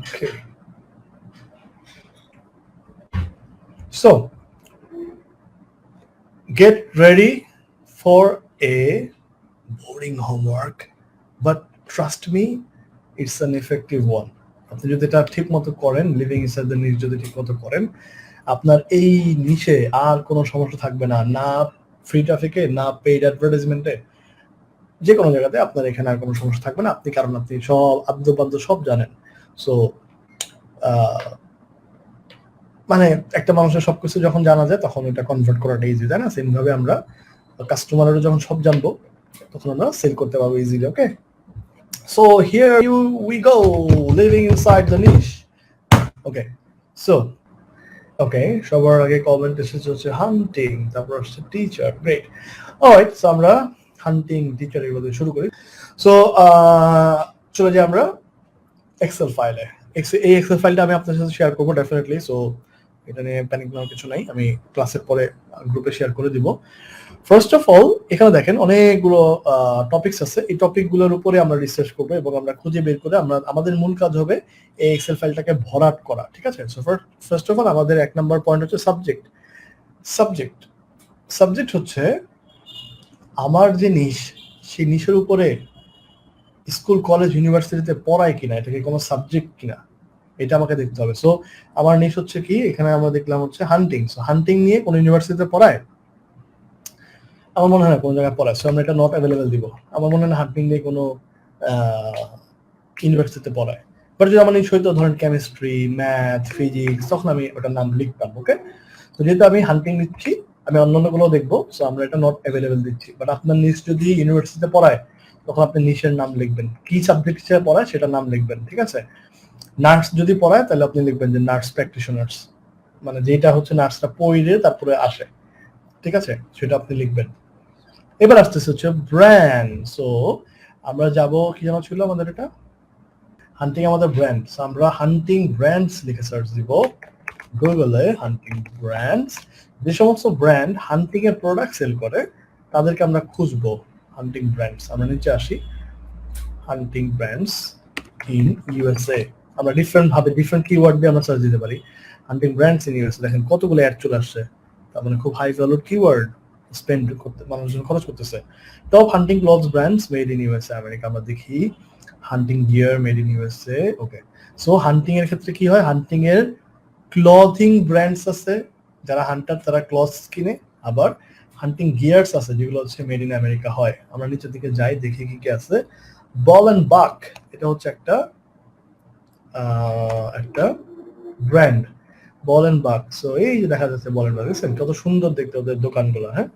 Okay. So get ready for a boring homework, but trust me, it's an effective one. আপনি যদি এটা ঠিক মতো করেন, লিভিং ইনসাইড দ্য নিশ যদি ঠিক মতো করেন, আপনার এই নিশে আর কোনো সমস্যা থাকবে না, না ফ্রি ট্রাফিকে, না পেইড অ্যাডভার্টাইজমেন্টে, যে কোনো জায়গাতে আপনার এখানে আর কোনো সমস্যা থাকবে না। আপনি কারণ আপনি সব আদ্যপাদ্য সব জানেন। সো মানে একটা মানুষের সবকিছু যখন জানা যায় তখন এটা কনভার্ট করাটা ইজি, তাই না? সেম ভাবে আমরা কাস্টমারেরও যখন সব জানবো তখন আমরা সেল করতে পারবো easily. Okay, so here we go, living inside the niche. Okay, so okay, সবার আগে কমেন্ট এসেছে হচ্ছে হান্টিং, তারপর হচ্ছে টিচার। গ্রেট, অলরাইট, সো আমরা হান্টিং টিচার এগুলো দিয়ে শুরু করি। সো চলে যাই আমরা এক্সেল ফাইলে। এই এক্সেল ফাইলটা আমি আপনার সাথে শেয়ার করবো ডেফিনেটলি। সো এটা নিয়ে প্যানিক নেওয়ার কিছু নাই, আমি ক্লাসের পরে গ্রুপে শেয়ার করে দিব। ফার্স্ট অফ অল এখানে দেখেন অনেকগুলো টপিকস আছে, এই টপিকগুলোর উপরে আমরা রিসার্চ করবো এবং আমরা খুঁজে বের করে আমরা আমাদের মূল কাজ হবে এই এক্সেল ফাইলটাকে ভরাট করা, ঠিক আছে? সো ফার্স্ট অফ অল আমাদের 1 নম্বর পয়েন্ট হচ্ছে সাবজেক্ট। সাবজেক্ট হচ্ছে আমার যে নিশ, সেই নিশের উপরে স্কুল কলেজ ইউনিভার্সিটিতে পড়ায় কিনা, এটা কি কোনো সাবজেক্ট কিনা, এটা আমাকে দেখতে হবে। সো আমার নিশ হচ্ছে কি, এখানে আমরা দেখলাম হচ্ছে হান্টিং। সো হান্টিং নিয়ে কোন ইউনিভার্সিটিতে পড়ায়? আমার মনে হয় না কোনো জায়গায় পড়ায়। সো আমরা এটা নট অ্যাভেলেবেল দিব। আমার মনে হয় না হান্টিং নিয়ে কোনো ইউনিভার্সিটিতে পড়ায়। বাট যদি আমার নিশ হয়তো ধরেন কেমিস্ট্রি, ম্যাথ, ফিজিক্স, তখন আমি ওটার নাম লিখতাম। ওকে, তো যেহেতু আমি হান্টিং নিচ্ছি, আমি অন্যান্যগুলো দেখবো। সো আমরা এটা নট অ্যাভেলেবেল দিচ্ছি। বাট আপনার নিশ যদি ইউনিভার্সিটিতে পড়ায় তখন আপনি নিশের নাম লিখবেন, কি সাবজেক্ট হিসেবে পড়ায় সেটার নাম লিখবেন, ঠিক আছে? নার্স যদি পড়ায় তাহলে আপনি লিখবেন যে নার্স প্র্যাকটিশনার্স, মানে যেটা হচ্ছে নার্সরা পড়ে তারপরে আসে, ঠিক আছে? সেটা আপনি লিখবেন। এবার আসতেছে হচ্ছে ব্র্যান্ড। সো আমরা যাব, কি জানা ছিল আমাদের এটা, হান্টিং আমাদের ব্র্যান্ড। সো আমরা হান্টিং ব্র্যান্ডস লিখে সার্চ দিব গুগলে, হান্টিং ব্র্যান্ডস। যে সমস্ত ব্র্যান্ড হান্টিং এর প্রোডাক্ট সেল করে তাদেরকে আমরা খুঁজবো, হান্টিং ব্র্যান্ডস। আমরা নিচে আসি, হান্টিং ব্র্যান্ডস ইন ইউএসএ। আমরা ডিফারেন্ট ভাবে ডিফারেন্ট কিওয়ার্ড দিয়ে আমরা সার্চ দিতে পারি। হান্টিং ব্র্যান্ডস ইন ইউএসএ, দেখেন কতগুলো অ্যাড চলে আসছে। তার মানে খুব হাই ভ্যালুর কিওয়ার্ড স্পেন্ড করতে মানুষজন খরচ করতেছে। Top hunting clothes brands made in USA America. আমরা দেখি hunting gear made in USA. Okay, so hunting এর ক্ষেত্রে কি হয়, হান্টিং এর ক্লথিং ব্র্যান্ডস আছে, যারা হান্টার তারা ক্লথস কিনে, আবার হান্টিং গিয়ার্স আছে যেগুলো হচ্ছে মেড ইন আমেরিকা হয়। আমরা নিচের দিকে যাই, দেখি কি কি আছে। বল এন্ড বাক, এটা হচ্ছে একটা ব্র্যান্ড, বল এন্ড বাক। সো এই যে দেখা যাচ্ছে বল এন্ড বাক, দেখছেন কত সুন্দর দেখতে ওদের দোকানগুলো। হ্যাঁ,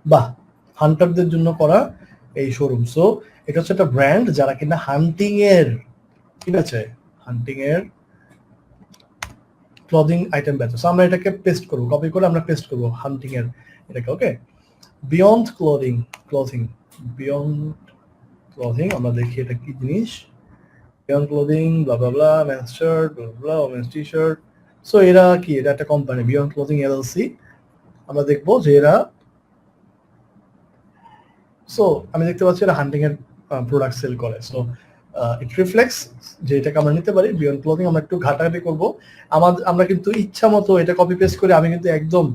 বাহ, হান্টারদের জন্য করা এই শোরুম। সো এটা হচ্ছে একটা ব্র্যান্ড যারা কিনা হান্টিং এর, ঠিক আছে, হান্টিং এর ক্লথিং আইটেম বেচে। সো আমরা এটাকে পেস্ট করবো, কপি করে আমরা পেস্ট করবো হান্টিং এর এটাকে। ওকে, বিয়ন্ড ক্লথিং, বিয়ন্ড ক্লথিং, আমরা দেখি এটা কি জিনিস। বিয়ন্ড ক্লথিং ব্লা ব্লা ব্লা, মেন্স শার্ট ব্লা ব্লা, ওমেন্স টি শার্ট। সো এরা কি, এটা একটা কোম্পানি বিয়ন্ড ক্লথিং এলএলসি। আমরা দেখবো যে এরা, সো আমি দেখতে পাচ্ছি এরা হান্টিং এর প্রোডাক্ট সেল করে। সো ইট রিফ্লেক্টস যে এটাকে আমরা নিতে পারি বিয়ন্ড ক্লথিং। আমরা একটু ঘাটাঘাটি করবো, আমরা কিন্তু ইচ্ছা মতো এটা কপি পেস্ট করে আমি কিন্তু একদম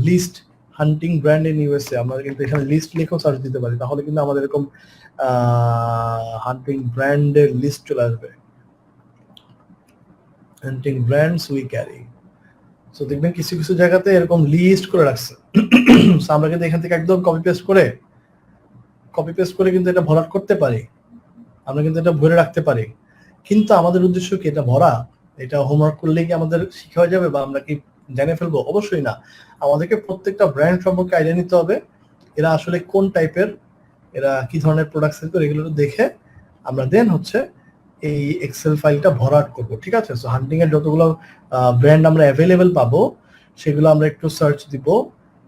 list hunting brand in USA, আমরা কিন্তু এখানে লিস্ট লিখেও সার্চ দিতে পারি, তাহলে কিন্তু আমাদের এরকম হান্টিং ব্র্যান্ডের লিস্ট চলে আসবে, হান্টিং ব্র্যান্ডস উই ক্যারি। সো দেখবেন কিছু কিছু জায়গাতে এরকম লিস্ট করে রাখছে। সো আমরা কিন্তু এখান থেকে একদম কপি পেস্ট করে কিন্তু এটা ভরাট করতে পারি, আমরা কিন্তু এটা ভরে রাখতে পারি। কিন্তু আমাদের উদ্দেশ্য কি এটা ভরা, এটা হোমওয়ার্ক করলে কি আমাদের শিখা হয়ে যাবে বা আমরা কি জেনে ফেলবো? অবশ্যই না। আমাদেরকে প্রত্যেকটা ব্র্যান্ড সম্পর্কে আইডিয়া নিতে হবে, এরা আসলে কোন টাইপের, এরা কি ধরনের প্রোডাক্ট সেল করে, এগুলো দেখে আমরা দেন হচ্ছে এই এক্সেল ফাইলটা ভরাট করব, ঠিক আছে? সো হান্টিং এর যতগুলো ব্র্যান্ড আমরা অ্যাভেলেবেল পাবো সেগুলো আমরা একটু সার্চ দিব,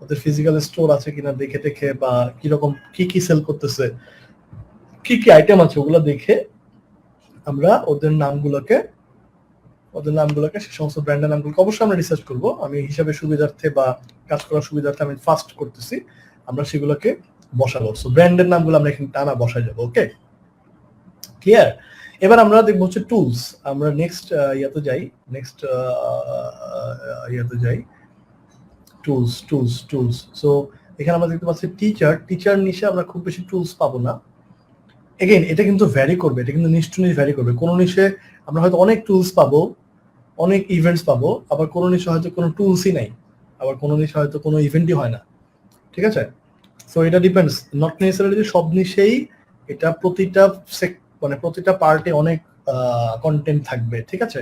ওদের ফিজিক্যাল স্টোর আছে কিনা দেখে দেখে, বা কিরকম কি কি সেল করতেছে, কি কি আইটেম আছে ওগুলো দেখে আমরা ওদের নামগুলোকে সে সমস্ত ব্র্যান্ডের নামগুলোকে অবশ্যই আমরা রিসার্চ করব। আমি হিসাবে সুবিধার্থে বা কাজ করার সুবিধার্থে আমি ফার্স্ট করতেছি, আমরা সেগুলোকে বসাবো। সো ব্র্যান্ডের নামগুলো আমরা এখানে টানা বসাই যাবো। ওকে, ক্লিয়ার? এবার আমরা দেখবো হচ্ছে টুলস। আমরা নেক্সট ইয়াতে যাই, নেক্সট ইয়াতে যাই, টুলস টুলস টুলস। সো এখানে আমরা দেখতে পাচ্ছি টিচার। টিচার নিশে আমরা খুব বেশি টুলস পাবো না। এগেইন এটা কিন্তু ভ্যারি করবে, এটা কিন্তু নিশ টু নিশ ভ্যারি করবে। কোনো নিশে আমরা হয়তো অনেক টুলস পাবো, অনেক ইভেন্টস পাবো, আবার কোনো নিশে হয়তো কোনো টুলসই নাই, আবার কোনো নিশে হয়তো কোনো ইভেন্টই হয় না। ঠিক আছে? সো এটা ডিপেন্ডস, নট নেসেসারিলি যে সব নিশেই এটা প্রতিটা মানে প্রতিটা পার্টে অনেক কন্টেন্ট থাকবে। ঠিক আছে?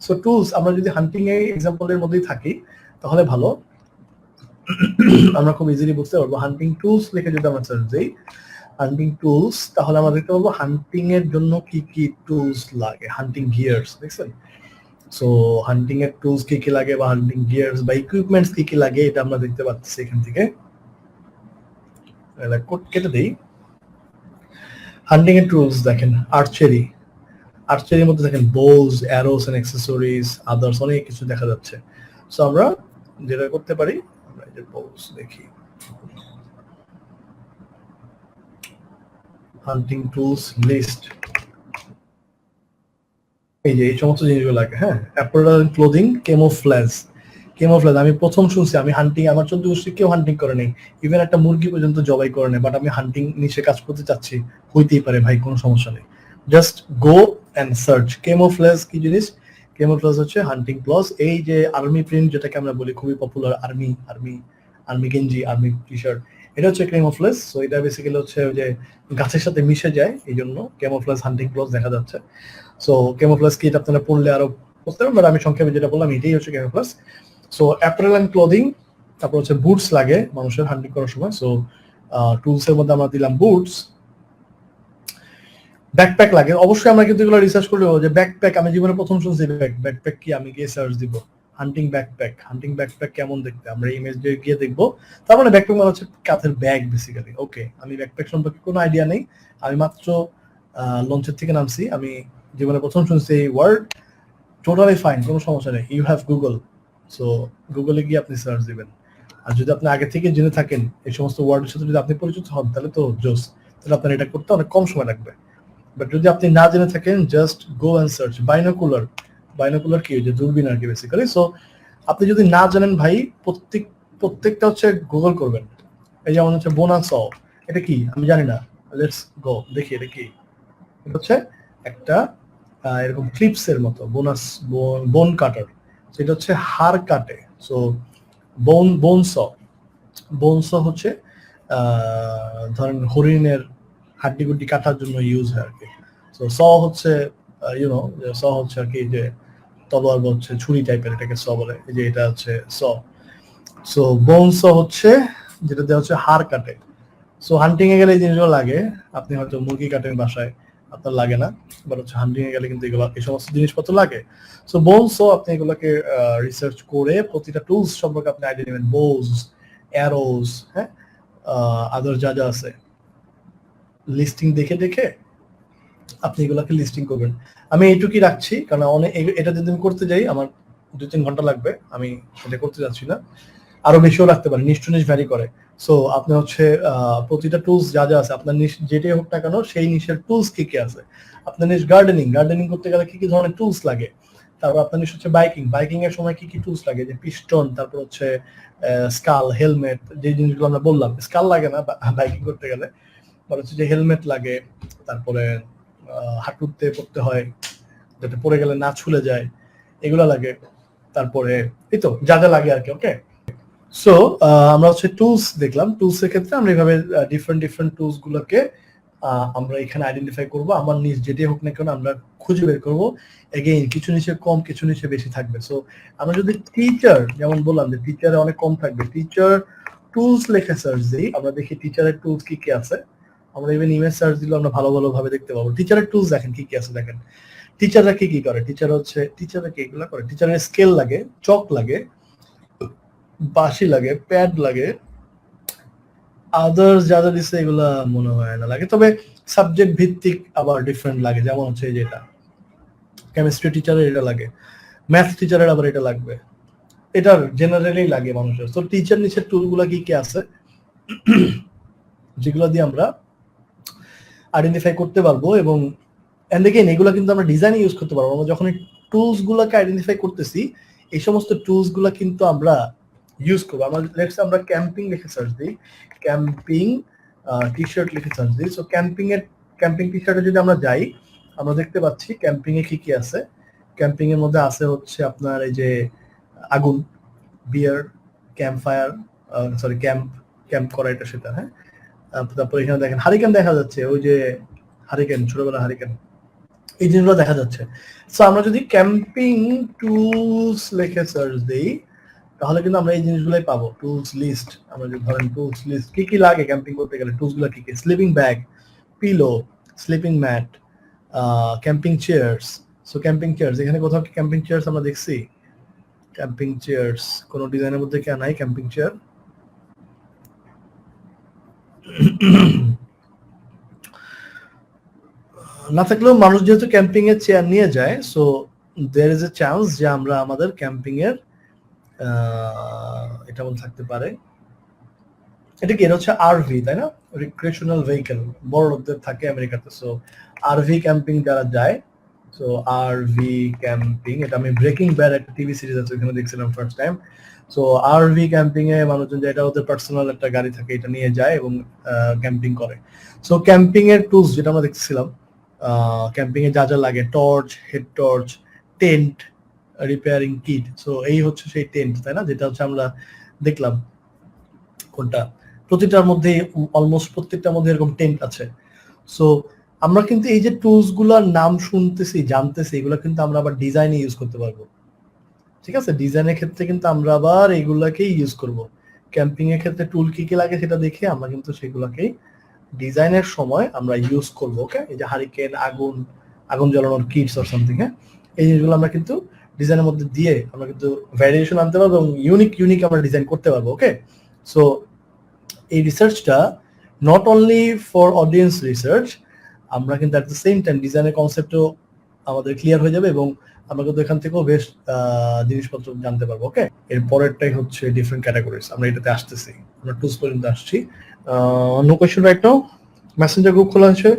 সো টুলস আমরা যদি হান্টিং এর এক্সাম্পলের মধ্যেই থাকি তাহলে ভালো, আমরা খুব ইজিলি বুঝতে পারবো। হান্টিং টুলস লিখে যদি আমরা সার্চ দিই হান্টিং টুলস, তাহলে আমরা দেখতে পাবো হান্টিং এর জন্য কি কি টুলস লাগে, হান্টিং গিয়ার্স। দেখছেন? সো হান্টিং এর টুলস কি কি লাগে বা হান্টিং গিয়ার্স বা ইকুইপমেন্টস কি কি লাগে এটা আমরা দেখতে পাচ্ছি এখান থেকে। কোড কেটে দেই। হান্টিং এর টুলস দেখেন, আর্চারি, আর্চারির মধ্যে দেখেন bows, arrows and accessories, others অনেক কিছু দেখা যাচ্ছে। সো আমরা যেটা করতে পারি, আমরা এই যে বোলস দেখি, হান্টিং টুলস লিস্ট, এই যে এই সমস্ত জিনিসগুলো লাগে। হ্যাঁ, অ্যাপারেল ক্লোদিং, কেমোফ্লেজ। কেমোফ্লেজ আমি প্রথম শুনছি, আমি হান্টিং, আমার 14 গোষ্ঠী কেউ হান্টিং করে নেই, ইভেন একটা মুরগি পর্যন্ত জবাই করে নেই, বাট আমি হান্টিং নিচে কাজ করতে চাচ্ছি, হইতেই পারে ভাই, কোনো সমস্যা নেই। Just go and search camouflage কি জিনিস। কেমোফ্লেজ হচ্ছে হান্টিং প্লাস এই যে আর্মি প্রিন্ট যেটাকে আমরা বলি, খুবই পপুলার, আর্মি আর্মি আর্মি গেঞ্জি, আর্মি টি শার্ট, এটা হচ্ছে কেমোফ্লেজ। সো এটা বেসিক্যালি হচ্ছে ওই যে গাছের সাথে মিশে যায়, এই জন্য কেমোফ্লেজ হান্টিং প্লাস দেখা যাচ্ছে। সো কেমোফ্লেজ কি, এটা আপনারা পড়লে আরো বুঝতে পারবেন, বাট আমি সংক্ষেপে যেটা বললাম এটাই হচ্ছে camouflage. So apparel and clothing, তারপর হচ্ছে বুটস লাগে মানুষের হান্টিং করার সময়। সো টুলস এর মধ্যে আমরা দিলাম বুটস। ব্যাকপ্যাক লাগে অবশ্যই, আমরা কিন্তু এগুলো রিসার্চ করলে যে ব্যাকপ্যাক, আমি জীবনে প্রথম শুনছি ব্যাকপ্যাক কি, আমি গিয়ে সার্চ দিব হান্টিং ব্যাকপ্যাক, হান্টিং ব্যাকপ্যাক কেমন দেখতে, আমরা ইমেজ দিয়ে গিয়ে দেখবো। তার মানে ব্যাকপ্যাক মানে হচ্ছে কাঁধের ব্যাগ বেসিক্যালি। ওকে, আমি ব্যাকপ্যাক সম্পর্কে কোনো আইডিয়া নেই, আমি মাত্র লঞ্চের থেকে নামছি, আমি জীবনে প্রথম শুনছি এই ওয়ার্ড। টোটালি ফাইন, কোনো সমস্যা নেই, ইউ হ্যাভ গুগল। সো গুগলে গিয়ে আপনি সার্চ দিবেন। আর যদি আপনি আগে থেকে জেনে থাকেন এই সমস্ত ওয়ার্ডের সাথে যদি আপনি পরিচিত হন, তাহলে তো জোস, তাহলে আপনার এটা করতে অনেক কম সময় লাগবে। বাট যদি আপনি না জেনে থাকেন, just go and search binocular. Binocular কি, যে দূরবীন আর কি বেসিক্যালি। সো আপনি যদি না জানেন ভাই, প্রত্যেকটা হচ্ছে গুগল করবেন। এই যেমন হচ্ছে বোনাস, এটা কি আমি জানি না, লেটস গো দেখি এটা কি। এটা হচ্ছে একটা এরকম ক্লিপস এর মতো বোনাস, বোন কাটার, সেটা হচ্ছে হাড় কাটে। সো বোনস হচ্ছে ধরেন হরিণের হাড্ডি গুড্ডি কাটার জন্য ইউজ হয় আর কি। সো হচ্ছে ইউনো, হচ্ছে আর কি যে তলোয়ার বা হচ্ছে ছুরি টাইপের, এটাকে বলে, এই যে এটা হচ্ছে সো বোনস হচ্ছে যেটা দেওয়া হচ্ছে হাড় কাটে। সো হান্টিং এ গেলে এই জিনিসগুলো লাগে। আপনি হয়তো মুরগি কাটেন বাসায়, আপনার লাগে না, বাট হচ্ছে হান্টিং এ গেলে কিন্তু এগুলো, এই সমস্ত জিনিসপত্র লাগে। সো বোনসও আপনি এগুলোকে রিসার্চ করে প্রতিটা টুলস সম্পর্কে আপনি আইডিয়া নেবেন, বোজ, অ্যারোস, হ্যাঁ, আদার যা যা আছে, লিস্টিং দেখে দেখে আপনি এগুলোকে লিস্টিং করবেন। আমি এইটুকুই রাখছি, কারণ অনেক এটা যদি আমি করতে যাই আমার 2-3 ঘন্টা লাগবে, আমি এটা করতে যাচ্ছি না, আরো বেশিও রাখতে পারে, নিশ টু নিশ ভ্যারি করে। সো আপনি হচ্ছে প্রতিটা টুলস যা যা আছে, আপনার নিশ যেটাই হোক না কেন, সেই নিশের টুলস কি কি আছে। আপনার নিশ গার্ডেনিং করতে গেলে কি কি ধরনের টুলস লাগে। তারপর আপনার নিশ হচ্ছে বাইকিং এর সময় কি কি টুলস লাগে, যে পিস্টন, তারপর হচ্ছে স্কাল, হেলমেট, যে জিনিসগুলো আমরা বললাম। স্কাল লাগে না বাইকিং করতে গেলে, বাট হচ্ছে যে হেলমেট লাগে, তারপরে হাঁটুতে পড়তে হয় যাতে পড়ে গেলে না ছুলে যায়, এগুলো লাগে। তারপরে এই তো যা যা লাগে আর কি। ওকে, সো আমরা হচ্ছে টুলস দেখলাম। টুলস এর ক্ষেত্রে আমরা এইভাবে ডিফারেন্ট টুলস গুলোকে আমরা এখানে আইডেন্টিফাই করব। আমার নিজ যেটাই হোক না কেন আমরা খুঁজে বের করব। এগেইন কিছু নিচে কম, কিছু নিচে বেশি থাকবে। সো আমরা যদি টিচার, যেমন বললাম যে টিচারে অনেক কম থাকবে, টিচার টুলস লেখে সার্চ দিই, আমরা দেখি টিচারের টুলস কি কি আছে। আমরা ইভেন ইমেজ সার্চ দিলে আমরা ভালো ভাবে দেখতে পাবো টিচারের টুলস। দেখেন কি কি আছে, দেখেন টিচাররা কি কি করে। টিচাররা কি এগুলো করে, টিচারের স্কেল লাগে, চক লাগে, বাঁশি লাগে, প্যাড লাগে, আদার্স যা যা দিচ্ছে এগুলা মনে হয় না লাগে, তবে সাবজেক্ট ভিত্তিক আবার ডিফারেন্ট লাগে। যেমন হচ্ছে যেটা কেমিস্ট্রি টিচারের এটা লাগে, ম্যাথ টিচারের আবার এটা লাগবে, এটা জেনারেলি লাগে মানুষের। তো টিচার নিচের টুলগুলা কি কি আছে যেগুলো দিয়ে আমরা আইডেন্টিফাই করতে পারবো এবং এন্ড এগেইন এগুলো কিন্তু আমরা ডিজাইনে ইউজ করতে পারবো। আমরা যখন এই টুলস গুলোকে আইডেন্টিফাই করতেছি, এই সমস্ত টুলস গুলা কিন্তু আমরা ইউজ করবো। আমরা লেটস আমরা ক্যাম্পিং লিখে সার্চ দিই, ক্যাম্পিং টি শার্ট লিখে সার্চ দিই। সো ক্যাম্পিং টি শার্টে যদি আমরা যাই, আমরা দেখতে পাচ্ছি ক্যাম্পিং এ কি কি আছে। ক্যাম্পিং এর মধ্যে আছে হচ্ছে আপনার এই যে আগুন, বিয়ার, ক্যাম্প ফায়ার, সরি ক্যাম্প করা এটা সেটা, হ্যাঁ। তারপর এখানে দেখেন হারিকেন দেখা যাচ্ছে, ওই যে হারিকেন, ছোটবেলা হারিকেন, এই জিনিসগুলো দেখা যাচ্ছে। সো আমরা যদি ক্যাম্পিং টুলস লিখে সার্চ দিই, তাহলে কিন্তু আমরা এই জিনিসগুলোই পাবো। টুলস লিস্ট, আমরা যদি ধরেন টুলস লিস্ট কি কি লাগে ক্যাম্পিং করতে গেলে, টুলস গুলো কি কি, sleeping bag, pillow, sleeping mat, camping chairs. So camping chairs, এখানে কোথাও কি ক্যাম্পিং চেয়ার্স আমরা দেখছি? ক্যাম্পিং চেয়ার্স কোনো ডিজাইনের মধ্যে কেন নাই ক্যাম্পিং চেয়ার? না থাকলেও মানুষ যেহেতু ক্যাম্পিং এর চেয়ার নিয়ে যায়, so there is a chance যে আমরা আমাদের ক্যাম্পিং এর এটা মনে থাকতে পারে। এটা কি, এটা হচ্ছে আরভি, তাই না? রিক্রিয়েশনাল ভেহিকেল, বড় লোকদের থাকে আমেরিকাতে। সো আরভি ক্যাম্পিং যারা যায়, সো আরভি ক্যাম্পিং, এটা আমি ব্রেকিং ব্যাড একটা টিভি সিরিজ আছে ওখানে দেখছিলাম first time. So RV camping এ মানুষজন যায়, এটা ওদের পার্সোনাল একটা গাড়ি থাকে, এটা নিয়ে যায় এবং ক্যাম্পিং করে। সো ক্যাম্পিং এর টুলস যেটা আমরা দেখছিলাম, ক্যাম্পিং এ যা যা লাগে, torch, head torch, tent, repairing kit. So এই হচ্ছে সেই টেন্ট, তাই না, যেটা হচ্ছে আমরা দেখলাম কোনটা, প্রতিটার মধ্যে অলমোস্ট প্রত্যেকটার মধ্যে এরকম টেন্ট আছে। সো আমরা কিন্তু এই যে টুলস গুলার নাম শুনতেছি, জানতেছি, এগুলো কিন্তু আমরা আবার ডিজাইনে ইউজ করতে পারবো। ঠিক আছে, ডিজাইনের ক্ষেত্রে কিন্তু আমরা আবার এইগুলাকেই ইউজ করব। ক্যাম্পিং এর ক্ষেত্রে টুল কি কি লাগে সেটা দেখে আমরা কিন্তু সেগুলোকেই ডিজাইনের সময় আমরা ইউজ করব। ওকে, এই যে হারিকেন, আগুন জ্বালানোর কিটস অর সামথিং, হ্যাঁ, এই জিনিসগুলো আমরা কিন্তু ডিজাইনের মধ্যে দিয়ে আমরা কিন্তু ভ্যারিয়েশন আনতে পারবো এবং ইউনিক আমরা ডিজাইন করতে পারবো। ওকে, সো এই রিসার্চটা not only for audience research, আমরা কিন্তু অ্যাট দ্য সেম টাইম ডিজাইনের কনসেপ্টও আমাদের ক্লিয়ার হয়ে যাবে এবং আমরা কিন্তু এখান থেকেও বেশ জিনিসপত্র জানতে পারবো। ওকে, এর পরেরটাই হচ্ছে ডিফারেন্ট ক্যাটাগরিজ, আমরা এটাতে আসতেছি, আমরা টুলস পর্যন্ত আসছি। No question right now. Messenger group খোলা আছে?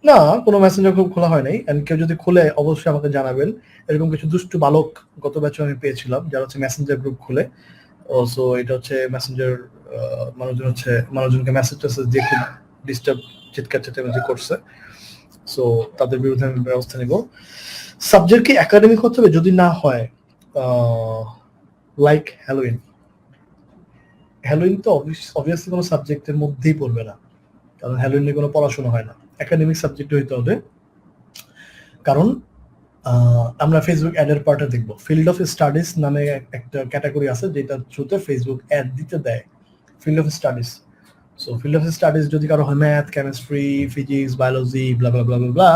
না, কোনো মেসেঞ্জার গ্রুপ খোলা হয় নাই। এন্ড কেউ যদি খুলে অবশ্যই আমাকে জানাবেন। এরকম কিছু দুষ্টু বালক গত ব্যাচে আমি পেয়েছিলাম যারা হচ্ছে মেসেঞ্জার গ্রুপ খুলে। সো এটা হচ্ছে মেসেঞ্জার, মানুষজনকে মেসেজ টেসেজ দিয়ে খুব ডিস্টার্ব, চিৎকার চেঁচামেচি করছে। সো তাদের বিরুদ্ধে আমি ব্যবস্থা নিব। সাবজেক্ট কি একাডেমিক হতে হবে? যদি না হয়, লাইক হ্যালোইন তো অবভিয়াসলি কোনো সাবজেক্টের মধ্যেই পড়বে না, কারণ হ্যালোইনে কোনো পড়াশোনা হয় না, একাডেমিক সাবজেক্ট হইতে হবে। কারণ আমরা ফেসবুক অ্যাডের পার্টে দেখবো, ফিল্ড অফ স্টাডিজ নামে একটা ক্যাটাগরি আছে যেটা থ্রুতে ফেসবুক অ্যাড দিতে দেয়, field of studies. So field of studies যদি কারো হয় ম্যাথ, কেমিস্ট্রি, ফিজিক্স, বায়োলজি, ব্লা ব্লা ব্লা ব্লা,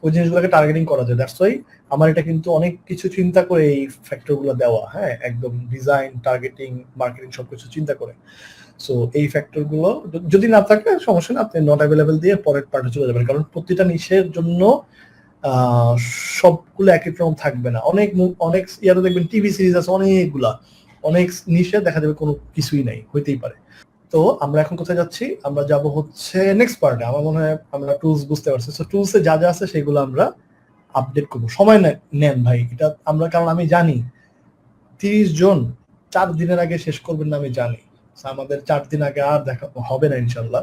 ওই জিনিসগুলোকে টার্গেটিং করা যায়। দ্যাটস ওয়াই আমার এটা কিন্তু অনেক কিছু চিন্তা করে এই ফ্যাক্টরগুলো দেওয়া, হ্যাঁ, একদম ডিজাইন, টার্গেটিং, মার্কেটিং সবকিছু চিন্তা করে। সো এই ফ্যাক্টরগুলো যদি না থাকে সমস্যা না, আপনি নট অ্যাভেলেবল দিয়ে পরের পার্টে চলে যাবেন, কারণ প্রতিটা নিশের জন্য সবগুলো একই রকম থাকবে না। অনেক ইয়ারে দেখবেন টিভি সিরিজ আছে অনেকগুলা, অনেক নিশে দেখা যাবে কোনো কিছুই নাই, হইতেই পারে। তো আমরা এখন কোথায় যাচ্ছি? আমরা যাব হচ্ছে নেক্সট পার্টে। আমার মনে হয় আমরা টুলস বুঝতে পারছি। সো টুলসে যা যা আছে সেগুলো আমরা আপডেট করবো। সময় নেন ভাই এটা আমরা, কারণ আমি জানি 30 জন 4 দিনের আগে শেষ করবেন না, আমি জানি। আমাদের 4 দিন আগে আর দেখা হবে না ইনশাল্লাহ,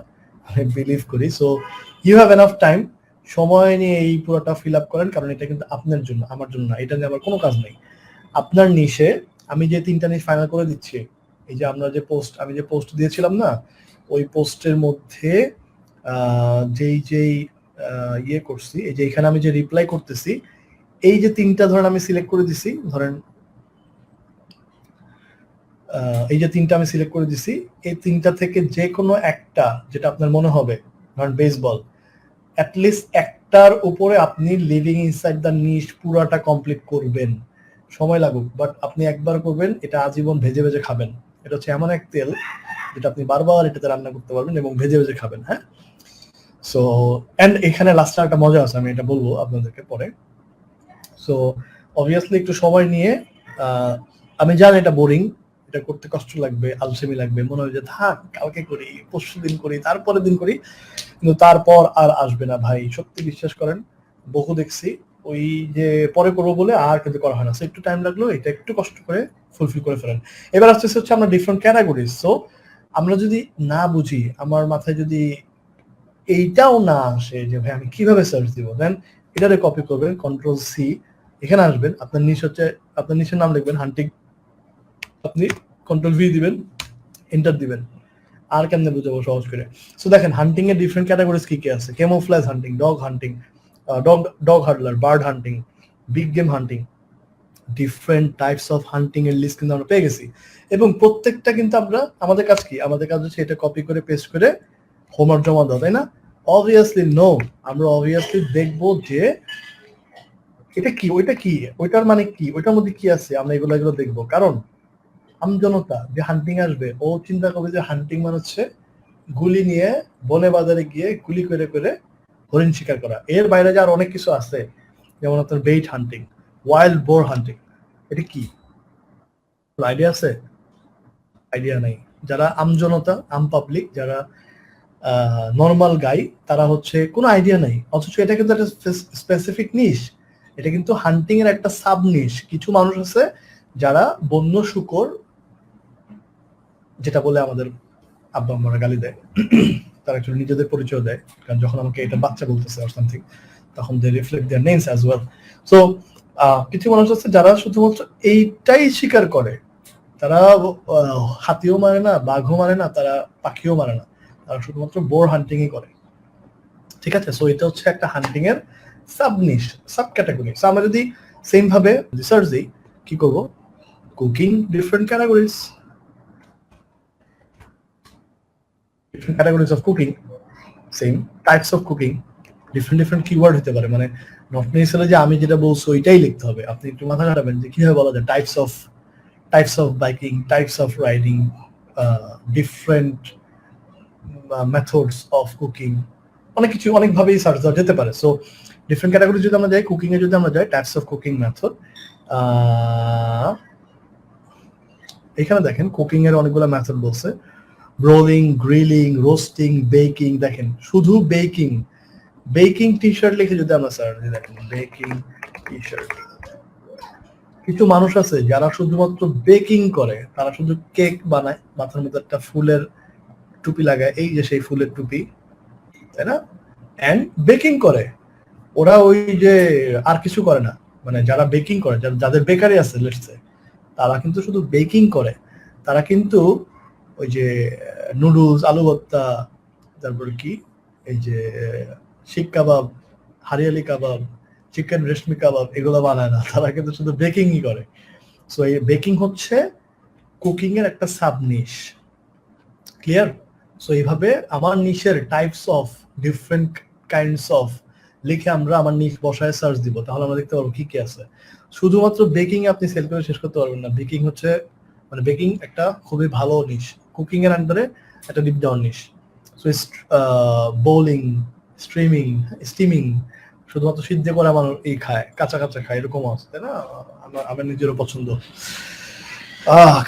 আমি বিলিভ করি। So you have enough time, সময় নিয়ে এই পুরোটা ফিল আপ করেন, কারণ এটা কিন্তু আপনার জন্য, আমার জন্য না। এটা নিয়ে আমার কোনো কাজ নেই। আপনার নিশে আমি যে 3টা নিশ ফাইনাল করে দিচ্ছি, এই যে আমি যে পোস্ট দিয়েছিলাম না, ওই পোস্টের মধ্যে যেই ইয়ে করছি, এই যে এখানে আমি যে রিপ্লাই করতেছি, এই যে 3টা ধরেন আমি সিলেক্ট করে দিছি, ধরেন এই যে 3টা আমি সিলেক্ট করে দিছি, এই 3টা থেকে যে কোনো একটা যেটা আপনার মনে হবে, ধরেন বেসবল, অ্যাটলিস্ট একটার উপরে আপনি লিভিং ইনসাইড দ্য নিশ পুরাটা কমপ্লিট করবেন, সময় লাগুক, বাট আপনি একবার করবেন, এটা আজীবন ভেজে ভেজে খাবেন। এটা হচ্ছে এমন এক তেল যেটা আপনি বারবার এটাতে রান্না করতে পারবেন এবং ভেজে ভেজে খাবেন, হ্যাঁ। সো এন্ড এখানে লাস্টে একটা মজা আছে, আমি এটা বলবো আপনাদেরকে পরে। সো অবভিয়াসলি একটু সময় নিয়ে, আমি জানি এটা বোরিং, এটা করতে কষ্ট লাগবে, আলসেমি লাগবে, মনে হয় যে থাক কালকে করি, পরশু দিন করি, তারপরের দিন করি, কিন্তু তারপর আর আসবে না ভাই, সত্যি বিশ্বাস করেন। বহু দেখছি ওই যে পরে করবো বলে আর কিন্তু করা হয় না, সো একটু টাইম লাগলো, এটা একটু কষ্ট করে ফুলফিল করে ফেলেন। এবার আসতেছে হচ্ছে আমরা ডিফারেন্ট ক্যাটাগরিজ। সো আমরা যদি না বুঝি, আমার মাথায় যদি এইটাও না আসে যে ভাই আমি কিভাবে সার্চ দিব, দেন এটারে কপি করবেন, কন্ট্রোল সি, এখানে আসবেন, আপনার নিচ হচ্ছে, আপনার নিচের নাম লিখবেন হান্টিং, আপনি কন্ট্রোল ভি দিবেন, এন্টার দিবেন। আর কেমনে বুঝাবো সহজ করে? সো দেখেন হান্টিং এর ডিফারেন্ট ক্যাটাগরিজ কি কি আছে। Camouflage hunting, dog hunting, dog hurdler, bird hunting, big game hunting, different types of hunting এর লিস্ট কিন্তু আমরা পেয়ে গেছি। এবং প্রত্যেকটা কিন্তু আমরা, আমাদের কাজ কি, আমাদের কাজ হচ্ছে এটা কপি করে পেস্ট করে হোমওয়ার্ক জমা দাও, তাই না? অবভিয়াসলি নো, আমরা অবভিয়াসলি দেখবো যে এটা কি, ওইটা কি, ওইটার মানে কি, ওইটার মধ্যে কি আছে, আমরা এগুলো দেখবো। কারণ আমজনতা যে হান্টিং আসবে, ও চিন্তা করবে যে হান্টিং মানে হচ্ছে গুলি নিয়ে বনে বাজারে গিয়ে গুলি করে করে হরিণ শিকার করা। এর বাইরে যে আর অনেক কিছু আছে, যেমন আপনার বেইট হান্টিং, ওয়াইল্ড বোর হান্টিং। এটা কি আইডিয়া আছে? আইডিয়া নাই। যারা আমজনতা, আম পাবলিক, যারা নর্মাল গাই, তারা হচ্ছে কোনো আইডিয়া নাই। অথচ এটা কিন্তু একটা স্পেসিফিক নিশ, এটা কিন্তু হান্টিং এর একটা সাব নিশ। কিছু মানুষ আছে যারা বন্য শুকর, যেটা বলে আমাদের আব্বা আম্মারা গালি দেয়, তারা অ্যাকচুয়ালি নিজেদের পরিচয় দেয়, কারণ যখন আমাকে এটা বাচ্চা বলতেছে অর সামথিং, তখন they reflect their names as well. So কিছু মানুষ আছে যারা শুধুমাত্র এইটাই স্বীকার করে, তারা হাতিও মারে না, বাঘও মারে না, তারা পাখিও মারে না, তারা শুধুমাত্র বোর হান্টিংই করে। ঠিক আছে? সো এটা হচ্ছে একটা হান্টিং এর সাবনিশ, সাব ক্যাটাগরি। সো আমরা যদি সেম ভাবে রিসার্চ দিই, কি করব? Cooking, different categories, different categories of cooking, same types of cooking, different keyword হতে পারে, মানে নট নেসেসারি যে আমি যেটা বলছি ওইটাই লিখতে হবে। আপনি একটু মাথা খাটাবেন যে কিভাবে বলা যায় types of biking, types of riding, different methods of cooking, অনেক কিছু অনেকভাবেই সার্চ দেওয়া যেতে পারে। সো ডিফারেন্ট ক্যাটাগরি যদি আমরা যাই, কুকিং এ যদি আমরা যাই, টাইপস অফ কুকিং মেথড, এখানে দেখেন কুকিং এর অনেকগুলো মেথড বলছে, রোলিং, গ্রিলিং, রোস্টিং, বেকিং। দেখেন শুধু বেকিং, বেকিং টি শার্ট লিখে যদি আমরা সার্চ দিই, দেখেন বেকিং টি শার্ট। কিছু মানুষ আছে যারা শুধুমাত্র বেকিং করে, তারা শুধু কেক বানায়, মাথার মধ্যে একটা ফুলের টুপি লাগায়, এই যে সেই ফুলের টুপি, তাই না? এন্ড বেকিং করে। ওরা ওই যে আর কিছু করে না, মানে যারা বেকিং করে, যাদের বেকারি আছে লেটস সে, তারা কিন্তু শুধু বেকিং করে। তারা কিন্তু ওই যে নুডলস, আলু ভর্তা, তারপরে কি এই যে শিক কাবাব, হারিয়ালি কাবাব, চিকেন রেশমি কাবাব, এগুলো বানায় না, তারা কিন্তু শুধু বেকিংই করে। সো এই বেকিং হচ্ছে কুকিং এর একটা সাব নিশ। ক্লিয়ার? সো এইভাবে আমার নিশের types of, different kinds of লিখে আমরা আমার নিশ বসায় সার্চ দিব, তাহলে আমরা দেখতে পারবো কি কি আছে। শুধুমাত্র বেকিং আপনি সেল করে শেষ করতে পারবেন না। বেকিং হচ্ছে, মানে বেকিং একটা খুবই ভালো নিশ, কুকিং এর আন্ডারে একটা ডিপ ডাউন নিশ। সো বোলিং, স্টিমিং, শুধুমাত্র সিদ্ধ করে মানুষ এই খায়, কাঁচা কাঁচা খায়, এরকমও আছে, তাই না? আমার নিজেরও পছন্দ।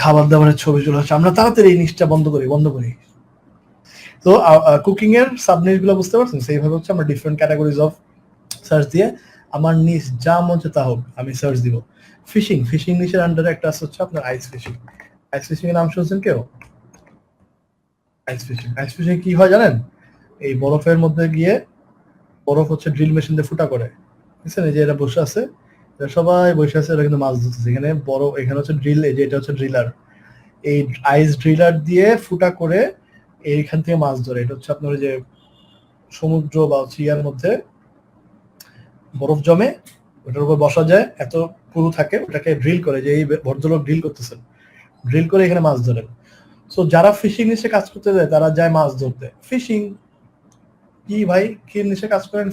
খাবার দাবারের ছবি চলে আসছে, আমরা তাড়াতাড়ি এই নিশটা বন্ধ করি। তো কুকিং এর সাবনিশ গুলো বুঝতে পারছেন? সেইভাবে হচ্ছে আমরা ডিফারেন্ট ক্যাটাগরিজ অফ সার্চ দিয়ে আমার নিশ যা মন চায় তা হোক আমি সার্চ দিব। ফিশিং নিশের আন্ডারে একটা আছে হচ্ছে আপনার আইস ফিশিং এর নাম শুনছেন কেউ? আইস ফিশিং কি হয় জানেন? এই বরফের মধ্যে গিয়ে, বরফ হচ্ছে ড্রিল মেশিন দিয়ে ফুটা করে, বুঝছেন? এই যে এরা বসে আছে, সবাই বসে আছে, এরা কিন্তু মাছ ধরতেছে। এখানে বরফ, এখানে হচ্ছে ড্রিল, এই যে এটা হচ্ছে ড্রিলার, এই আইস ড্রিলার দিয়ে ফুটা করে এইখান থেকে মাছ ধরে। এটা হচ্ছে আপনার যে সমুদ্র বা ইয়ার মধ্যে বরফ জমে, ওটার উপর বসা যায়, এত পুরু থাকে, ওটাকে ড্রিল করে, যে এই ভদ্রলোক ড্রিল করতেছেন, ড্রিল করে এখানে মাছ ধরেন। সো যারা ফিশিং নিচে কাজ করতে যায়, তারা যায় মাছ ধরতে। ফিশিং কি ভাই, কি নিচে কাজ করেন?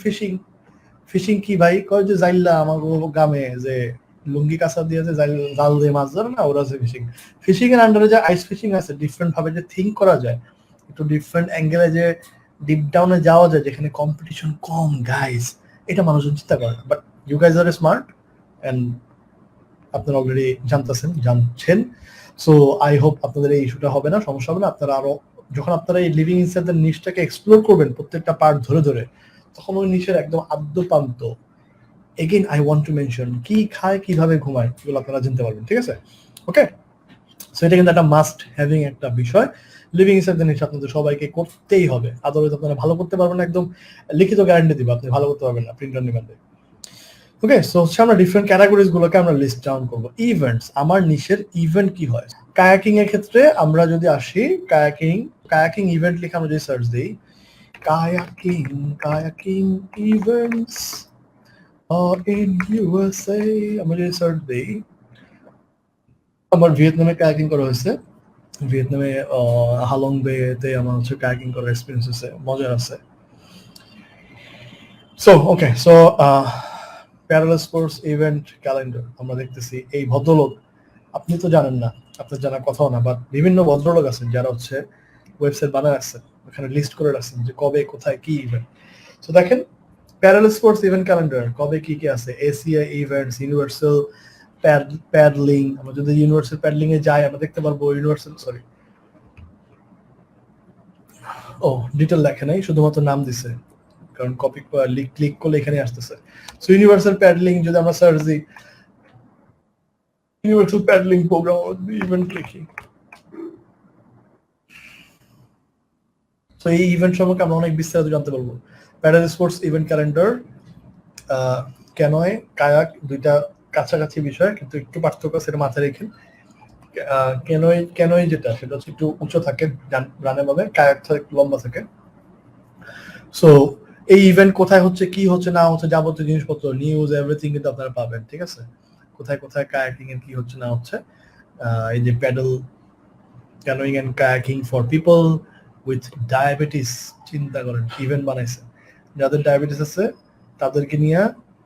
ফিশিং কি ভাই? কয় যে জাইল্লা আমার গ্রামে যে লুঙ্গি কাঁচা দিয়ে যে জাল দিয়ে মাছ ধরে না, ওরা হচ্ছে ফিশিং এর আন্ডারে যে আইস ফিশিং আছে, ডিফারেন্ট ভাবে যে থিঙ্ক করা যায়, একটু ডিফারেন্ট অ্যাঙ্গেলে যে ডিপ ডাউনে যাওয়া যায়, যেখানে কম্পিটিশন কম গাইস, এটা মানুষজন চিন্তা করে না। But you guys are smart and আপনারা অলরেডি জানছেন। সো আই হোপ আপনাদের এই ইস্যুটা হবে না, সমস্যা হবে না। আপনারা আরো, যখন আপনারা এই লিভিং ইনসাইড দ্য নিশটাকে এক্সপ্লোর করবেন প্রত্যেকটা পার্ট ধরে ধরে, তখন ওই নিশের একদম আদ্যপ্রান্ত again I want to mention কি খায় কিভাবে ঘুমায় এগুলো আপনারা জানতে পারবেন, ঠিক আছে? ওকে, সো এটা কিন্তু একটা মাস্ট হ্যাভিং একটা বিষয়। লিভিং ইনসাইড দ্য নিশ আপনাদের সবাইকে করতেই হবে, আদারওয়াইজ আপনারা ভালো করতে পারবেন না, একদম লিখিত গ্যারান্টি দিব আপনি ভালো করতে পারবেন না প্রিন্টার নিবেন। ওকে, সো হচ্ছে আমরা ডিফারেন্ট ক্যাটাগরিজ গুলোকে আমরা লিস্ট ডাউন করবো। ইভেন্টস, আমার নিশের ইভেন্ট কি হয়? কায়াকিং এর ক্ষেত্রে আমরা যদি আসি, কায়াকিং ইভেন্ট লিখে আমরা যদি সার্চ দিই, কায়াকিং ইভেন্টস ইন ইউএসএ, আমরা যদি সার্চ দিই, আমার ভিয়েতনামে কায়াকিং করা হয়েছে। ভিয়েতনামে হালং বেতে আমার হচ্ছে কায়াকিং করার এক্সপিরিয়েন্স আছে, মজার আছে। So okay, so parallel sports event calendar আমরা দেখতেছি। এই ভদ্রলোক আপনি তো জানেন না, আপনার জানার কথাও না, বাট বিভিন্ন ভদ্রলোক আছেন যারা হচ্ছে ওয়েবসাইট বানায় রাখছেন, ওখানে লিস্ট করে রাখছেন যে কবে কোথায় কি ইভেন্ট। তো দেখেন প্যারালাল স্পোর্টস ইভেন্ট ক্যালেন্ডার কবে কি কি আছে, এসিআই ইভেন্টস, ইউনিভার্সাল প্যাডলিং। আমরা যদি ইউনিভার্সাল প্যাডলিং এ যাই আমরা দেখতে পারবো ও ডিটেল লেখে নাই, শুধুমাত্র নাম দিছে, কারণ কপি ক্লিক করলে এখানে আসতেছে। সো ইউনিভার্সাল প্যাডলিং যদি আমরা সার্চ দিই, ইউনিভার্সাল প্যাডলিং প্রোগ্রাম ইভেন্ট লিখি, তো এই ইভেন্ট সম্পর্কে আমরা অনেক বিস্তারিত জানতে পারবো। Parallel sports event calendar, canoe kayak দুইটা কাছাকাছি বিষয়, কিন্তু একটু পার্থক্য সেটা মাথায় রেখেন। ক্যানয় যেটা সেটা হচ্ছে একটু উঁচু থাকে রানের ভাবে, কায়াক একটু লম্বা থাকে। সো এই ইভেন্ট কোথায় হচ্ছে, কি হচ্ছে না হচ্ছে, যাবতীয় জিনিসপত্র, নিউজ, এভরিথিং কিন্তু আপনারা পাবেন, ঠিক আছে? কোথায় কোথায় কায়াকিং এর কি হচ্ছে না হচ্ছে, এই যে paddle canoeing and kayaking for people with diabetes, চিন্তা করেন ইভেন্ট বানাইছে, যাদের ডায়াবেটিস আছে তাদেরকে নিয়ে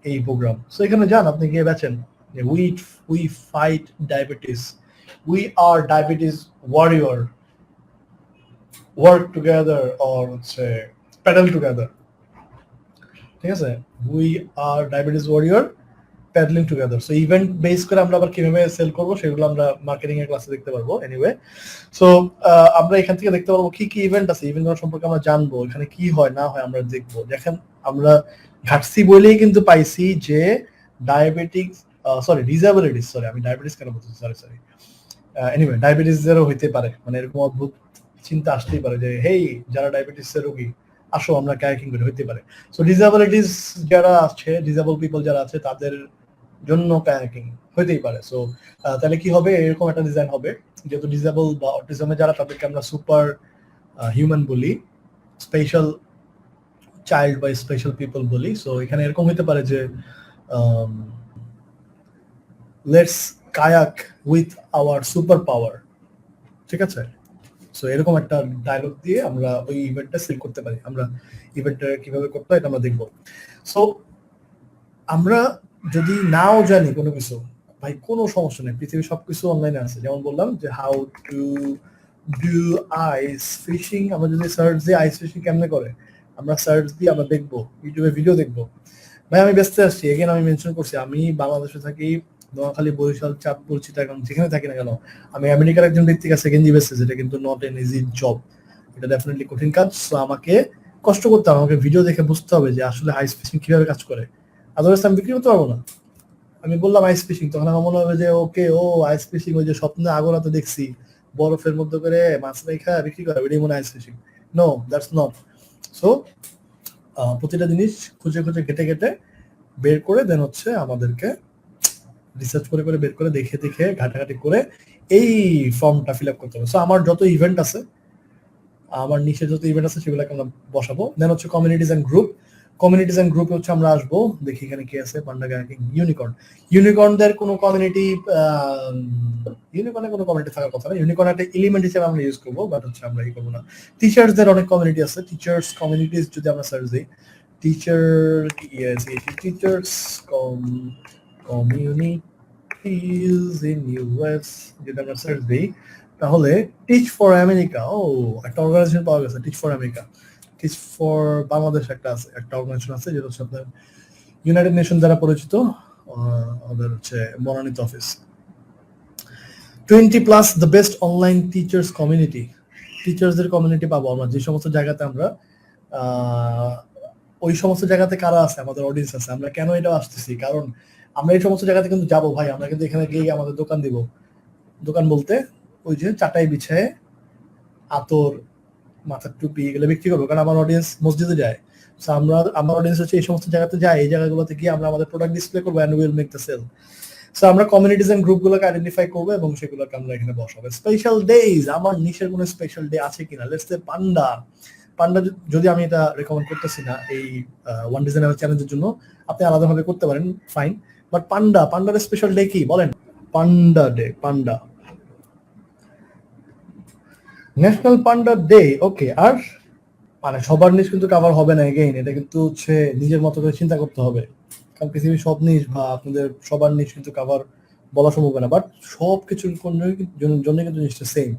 এই প্রোগ্রাম। সো এখানে যান, আপনি গিয়ে বেচেন যে we fight diabetes, we are diabetes warrior, work together or হচ্ছে প্যাডেল টুগেদার, ঠিক আছে? We are diabetes warrior paddling together. So event base করে আমরা আবার কিভাবে সেল করবো সেগুলো আমরা মার্কেটিং এর ক্লাসে দেখতে পারবো। এনিওয়ে, সো আমরা এখান থেকে দেখতে পারবো কি কি ইভেন্ট আছে, ইভেন্ট সম্পর্কে আমরা জানবো, এখানে কি হয় না হয় আমরা দেখবো। দেখেন আমরা ঘাটছি বলেই কিন্তু পাইছি যে ডায়াবেটিক্স, ডিসএবিলিটিস, আমি ডায়াবেটিস কেন বলতেছি, সরি এনিওয়ে ডায়াবেটিস এরও হইতে পারে, মানে এরকম অদ্ভুত চিন্তা আসতেই পারে যে হেই যারা ডায়াবেটিস এর রোগী আসো আমরা কায়াকিং করে, হইতে পারে। সো ডিসএবিলিটিস যারা আছে, ডিসেবল পিপল যারা আছে তাদের জন্য কায়াকিং হইতেই পারে। সো তাহলে কি হবে, এরকম একটা ডিজাইন হবে, যেহেতু ডিসেবল বা অটিজমে যারা তাদেরকে আমরা সুপার হিউম্যান বলি, স্পেশাল চাইল্ড বা স্পেশাল পিপল বলি। সো এখানে এরকম হইতে পারে যে let's kayak with our super power, ঠিক আছে? সো এরকম একটা ডায়লগ দিয়ে আমরা ওই ইভেন্টটা সেল করতে পারি। আমরা ইভেন্টটা কিভাবে করতে হয় এটা আমরা দেখবো। সো আমরা যদি নাও জানি কোনো কিছু, ভাই কোনো সমস্যা নেই, পৃথিবীর সবকিছু অনলাইনে আছে। যেমন বললাম যে how to do ice fishing, আমরা যদি সার্চ দিই আইস ফিশিং কেমনে করে, আমরা সার্চ দিয়ে আমরা দেখবো, ইউটিউবে ভিডিও দেখবো। ভাই আমি ব্যস্ত আসছি, এগেন আমি মেনশন করছি আমি বাংলাদেশে থাকি, নোয়াখালী, বরিশাল, চাঁদপুর, চিটাগাং, যেখানে থাকি না কেন, আমি আমেরিকার একজন ব্যক্তি কাছে গেঞ্জি বেচতেছি, যেটা কিন্তু নট এন ইজি জব, এটা ডেফিনেটলি কঠিন কাজ। সো আমাকে কষ্ট করতে হবে, আমাকে ভিডিও দেখে বুঝতে হবে যে আসলে আইস ফিশিং কিভাবে কাজ করে, আদারওয়াইজ আমি বিক্রি করতে পারবো না। আমি বললাম আইস ফিশিং, তখন আমার মনে হবে যে ওকে ও আইস ফিশিং, ওই যে স্বপ্নে আগরাতে দেখছি বরফের মধ্যে করে মাছ রেখা বিক্রি করে, ওইটাই মনে ice fishing. No, that's not. So প্রতিটা জিনিস খুঁজে খুঁজে ঘেটে ঘেটে বের করে দেন হচ্ছে আমাদেরকে রিসার্চ করে করে বের করে দেখে দেখে ঘাটাঘাটি করে এই ফর্মটা ফিল আপ করতে হবে। সো আমার যত ইভেন্ট আছে, আমার নিচে যত ইভেন্ট আছে সেগুলোকে আমরা বসাবো। দেন হচ্ছে communities and group, communities and গ্রুপে হচ্ছে আমরা আসবো, দেখি এখানে কি আছে, পান্ডা কায়াকিং, ইউনিকর্নদের কোনো কমিউনিটি, ইউনিকর্নের কোনো কমিউনিটি থাকার কথা না, ইউনিকর্ন একটা এলিমেন্ট হিসেবে আমরা ইউজ করবো, বাট হচ্ছে আমরা এই করবো না। টিচার্সদের অনেক কমিউনিটি আছে, টিচার্স কমিউনিটিজ যদি আমরা সার্চ দিই, টিচার্স কমিউনিটিজ ইন ইউএস যদি আমরা সার্চ দিই, তাহলে টিচ ফর আমেরিকা, একটা অর্গানাইজেশন পাওয়া গেছে, teach for America. Teach for Bangladesh একটা অর্গানাইজেশন আছে, যেটা হচ্ছে আপনার ইউনাইটেড নেশন দ্বারা পরিচিত, ওদের হচ্ছে মনোনীত office. 20+ the best online teachers community, টিচার্সদের কমিউনিটি পাবো আমরা যে সমস্ত জায়গাতে আমরা ওই সমস্ত জায়গাতে কারা আছে, আমাদের অডিয়েন্স আছে, আমরা কেন এটা আসতেছি, কারণ আমরা এই সমস্ত জায়গাতে কিন্তু যাবো ভাই, আমরা কিন্তু এখানে গিয়ে আমাদের দোকান দিব, দোকান বলতে ওই যে চাটাই বিছায় আতর মাথার টুপি এগুলো বিক্রি করবো, কারণ আমার অডিয়েন্স মসজিদে যায়। সো আমরা, আমার অডিয়েন্স হচ্ছে এই সমস্ত জায়গাতে যায়, এই জায়গাগুলোতে গিয়ে আমরা আমাদের প্রোডাক্ট ডিসপ্লে করবো and will make the sale. So আমরা কমিউনিটিজ এন্ড গ্রুপগুলোকে আইডেন্টিফাই করবো এবং সেগুলোকে আমরা এখানে বসাবো। স্পেশাল ডেজ, আমার নিশের কোনো স্পেশাল ডে আছে কিনা, লেটস সে পান্ডা। পান্ডা যদি আমি এটা রেকমেন্ড করতেছি না এই ওয়ান ডিজাইনার চ্যালেঞ্জের জন্য, আপনি আলাদাভাবে করতে পারেন, ফাইন, বাট পান্ডার স্পেশাল ডে কি বলেন? পান্ডা ডে, পান্ডা, ন্যাশনাল পান্ডা ডে, ওকে। আর মানে সবার নিজ কিন্তু কভার হবে না, এগেইন এটা কিন্তু হচ্ছে নিজের মতো করে চিন্তা করতে হবে, কারণ পৃথিবীর সব নিজ বা আপনাদের সবার নিজ কিন্তু কভার বলা সম্ভব না, বাট সব কিছুর জন্য কিন্তু জিনিসটা সেম।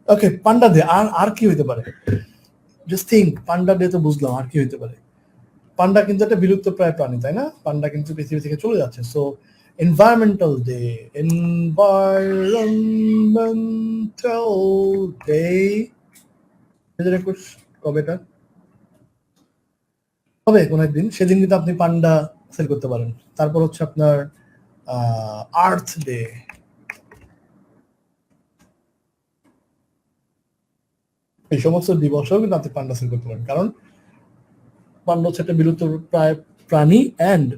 ওকে, পান্ডা ডে, আর আর কি হইতে পারে? জাস্ট থিঙ্ক, পান্ডা ডে তো বুঝলাম, আর কি হইতে পারে? পান্ডা কিন্তু একটা বিলুপ্ত প্রায় প্রাণী, তাই না? পান্ডা কিন্তু পৃথিবী থেকে চলে যাচ্ছে। So environmental day, environmental day 2021 কবে এটা হবে? কোন একদিন, সেদিন কিন্তু আপনি পান্ডা সেল করতে পারেন। তারপর হচ্ছে আপনার আর্থ ডে, এই সমস্ত দিবসেও কিন্তু আপনি পান্ডা সেল করতে পারেন, কারণ পান্ডা হচ্ছে একটা বিলুপ্ত প্রায় প্রাণী, অ্যান্ড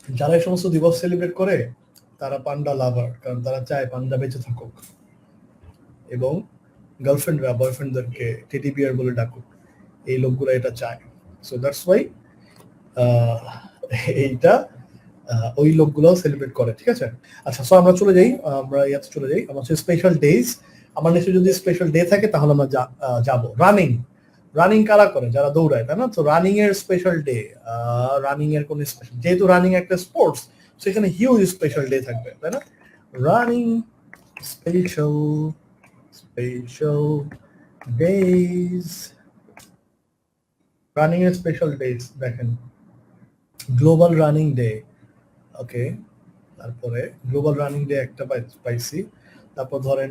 যারা এই সমস্ত দিবস সেলিব্রেট করে তারা পান্ডা লাভার, কারণ তারা চায় পান্ডা বেঁচে থাকুক এবং গার্লফ্রেন্ডরা বয়ফ্রেন্ডদেরকে টেডি বিয়ার বলে ডাকুক, এই লোকগুলো এটা চায়। সো দ্যাটস ওয়াই এইটা ওই লোকগুলো সেলিব্রেট করে, ঠিক আছে? আচ্ছা, সো আমরা চলে যাই, আমরা ইয়াতে চলে যাই, আমার হচ্ছে স্পেশাল ডেজ। আমার নিশ্চয়ই যদি স্পেশাল ডে থাকে তাহলে আমরা যাবো। রানিং, রানিং কারা করে? যারা দৌড়ায়, তাই না? তো রানিং এর স্পেশাল ডে, রানিং এর কোন স্পেশাল, যেহেতু রানিং একটা স্পোর্টস, সেখানে হিউজ স্পেশাল ডে থাকবে, তাই না? Running special, special days, running এর স্পেশাল ডেজ দেখেন, গ্লোবাল রানিং ডে, ওকে, তারপরে গ্লোবাল রানিং ডে একটা পাইছি, তারপর ধরেন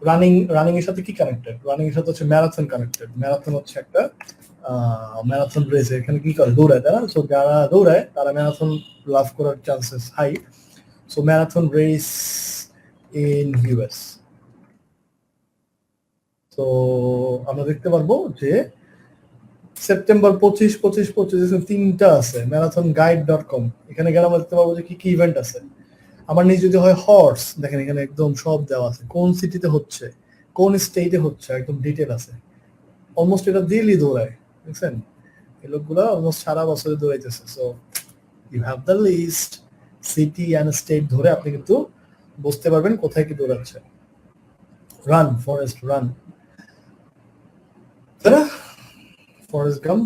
রানিং, রানিং এর সাথে কি কানেক্টেড? রানিং এর সাথে হচ্ছে ম্যারাথন কানেক্টেড। ম্যারাথন হচ্ছে একটা ম্যারাথন রেস, এখানে কি করে? দৌড়ায়, তাই না? সো যারা দৌড়ায় তারা ম্যারাথন লাভ করার chances high. So marathon race in US. তো আমরা দেখতে পারবো যে সেপ্টেম্বর 25 তিনটা আছে, marathonguide.com, এখানে গেলে আমরা দেখতে পারবো যে কি কি ইভেন্ট আছে। আমার নিজ যদি হয় হর্স, দেখেন এখানে একদম সব দেওয়া আছে, কোন সিটিতে হচ্ছে, কোন স্টেটে হচ্ছে, একদম ডিটেল আছে। অলমোস্ট এটা ডেইলি দৌড়ায়, দেখছেন? এই লোকগুলো অলমোস্ট সারা বছরে দৌড়াইতেছে। So you have the list, city and state ধরে আপনি কিন্তু বুঝতে পারবেন কোথায় কি দৌড়াচ্ছে। রান ফরেস্ট রান, তাই না? ফরেস্ট গাম।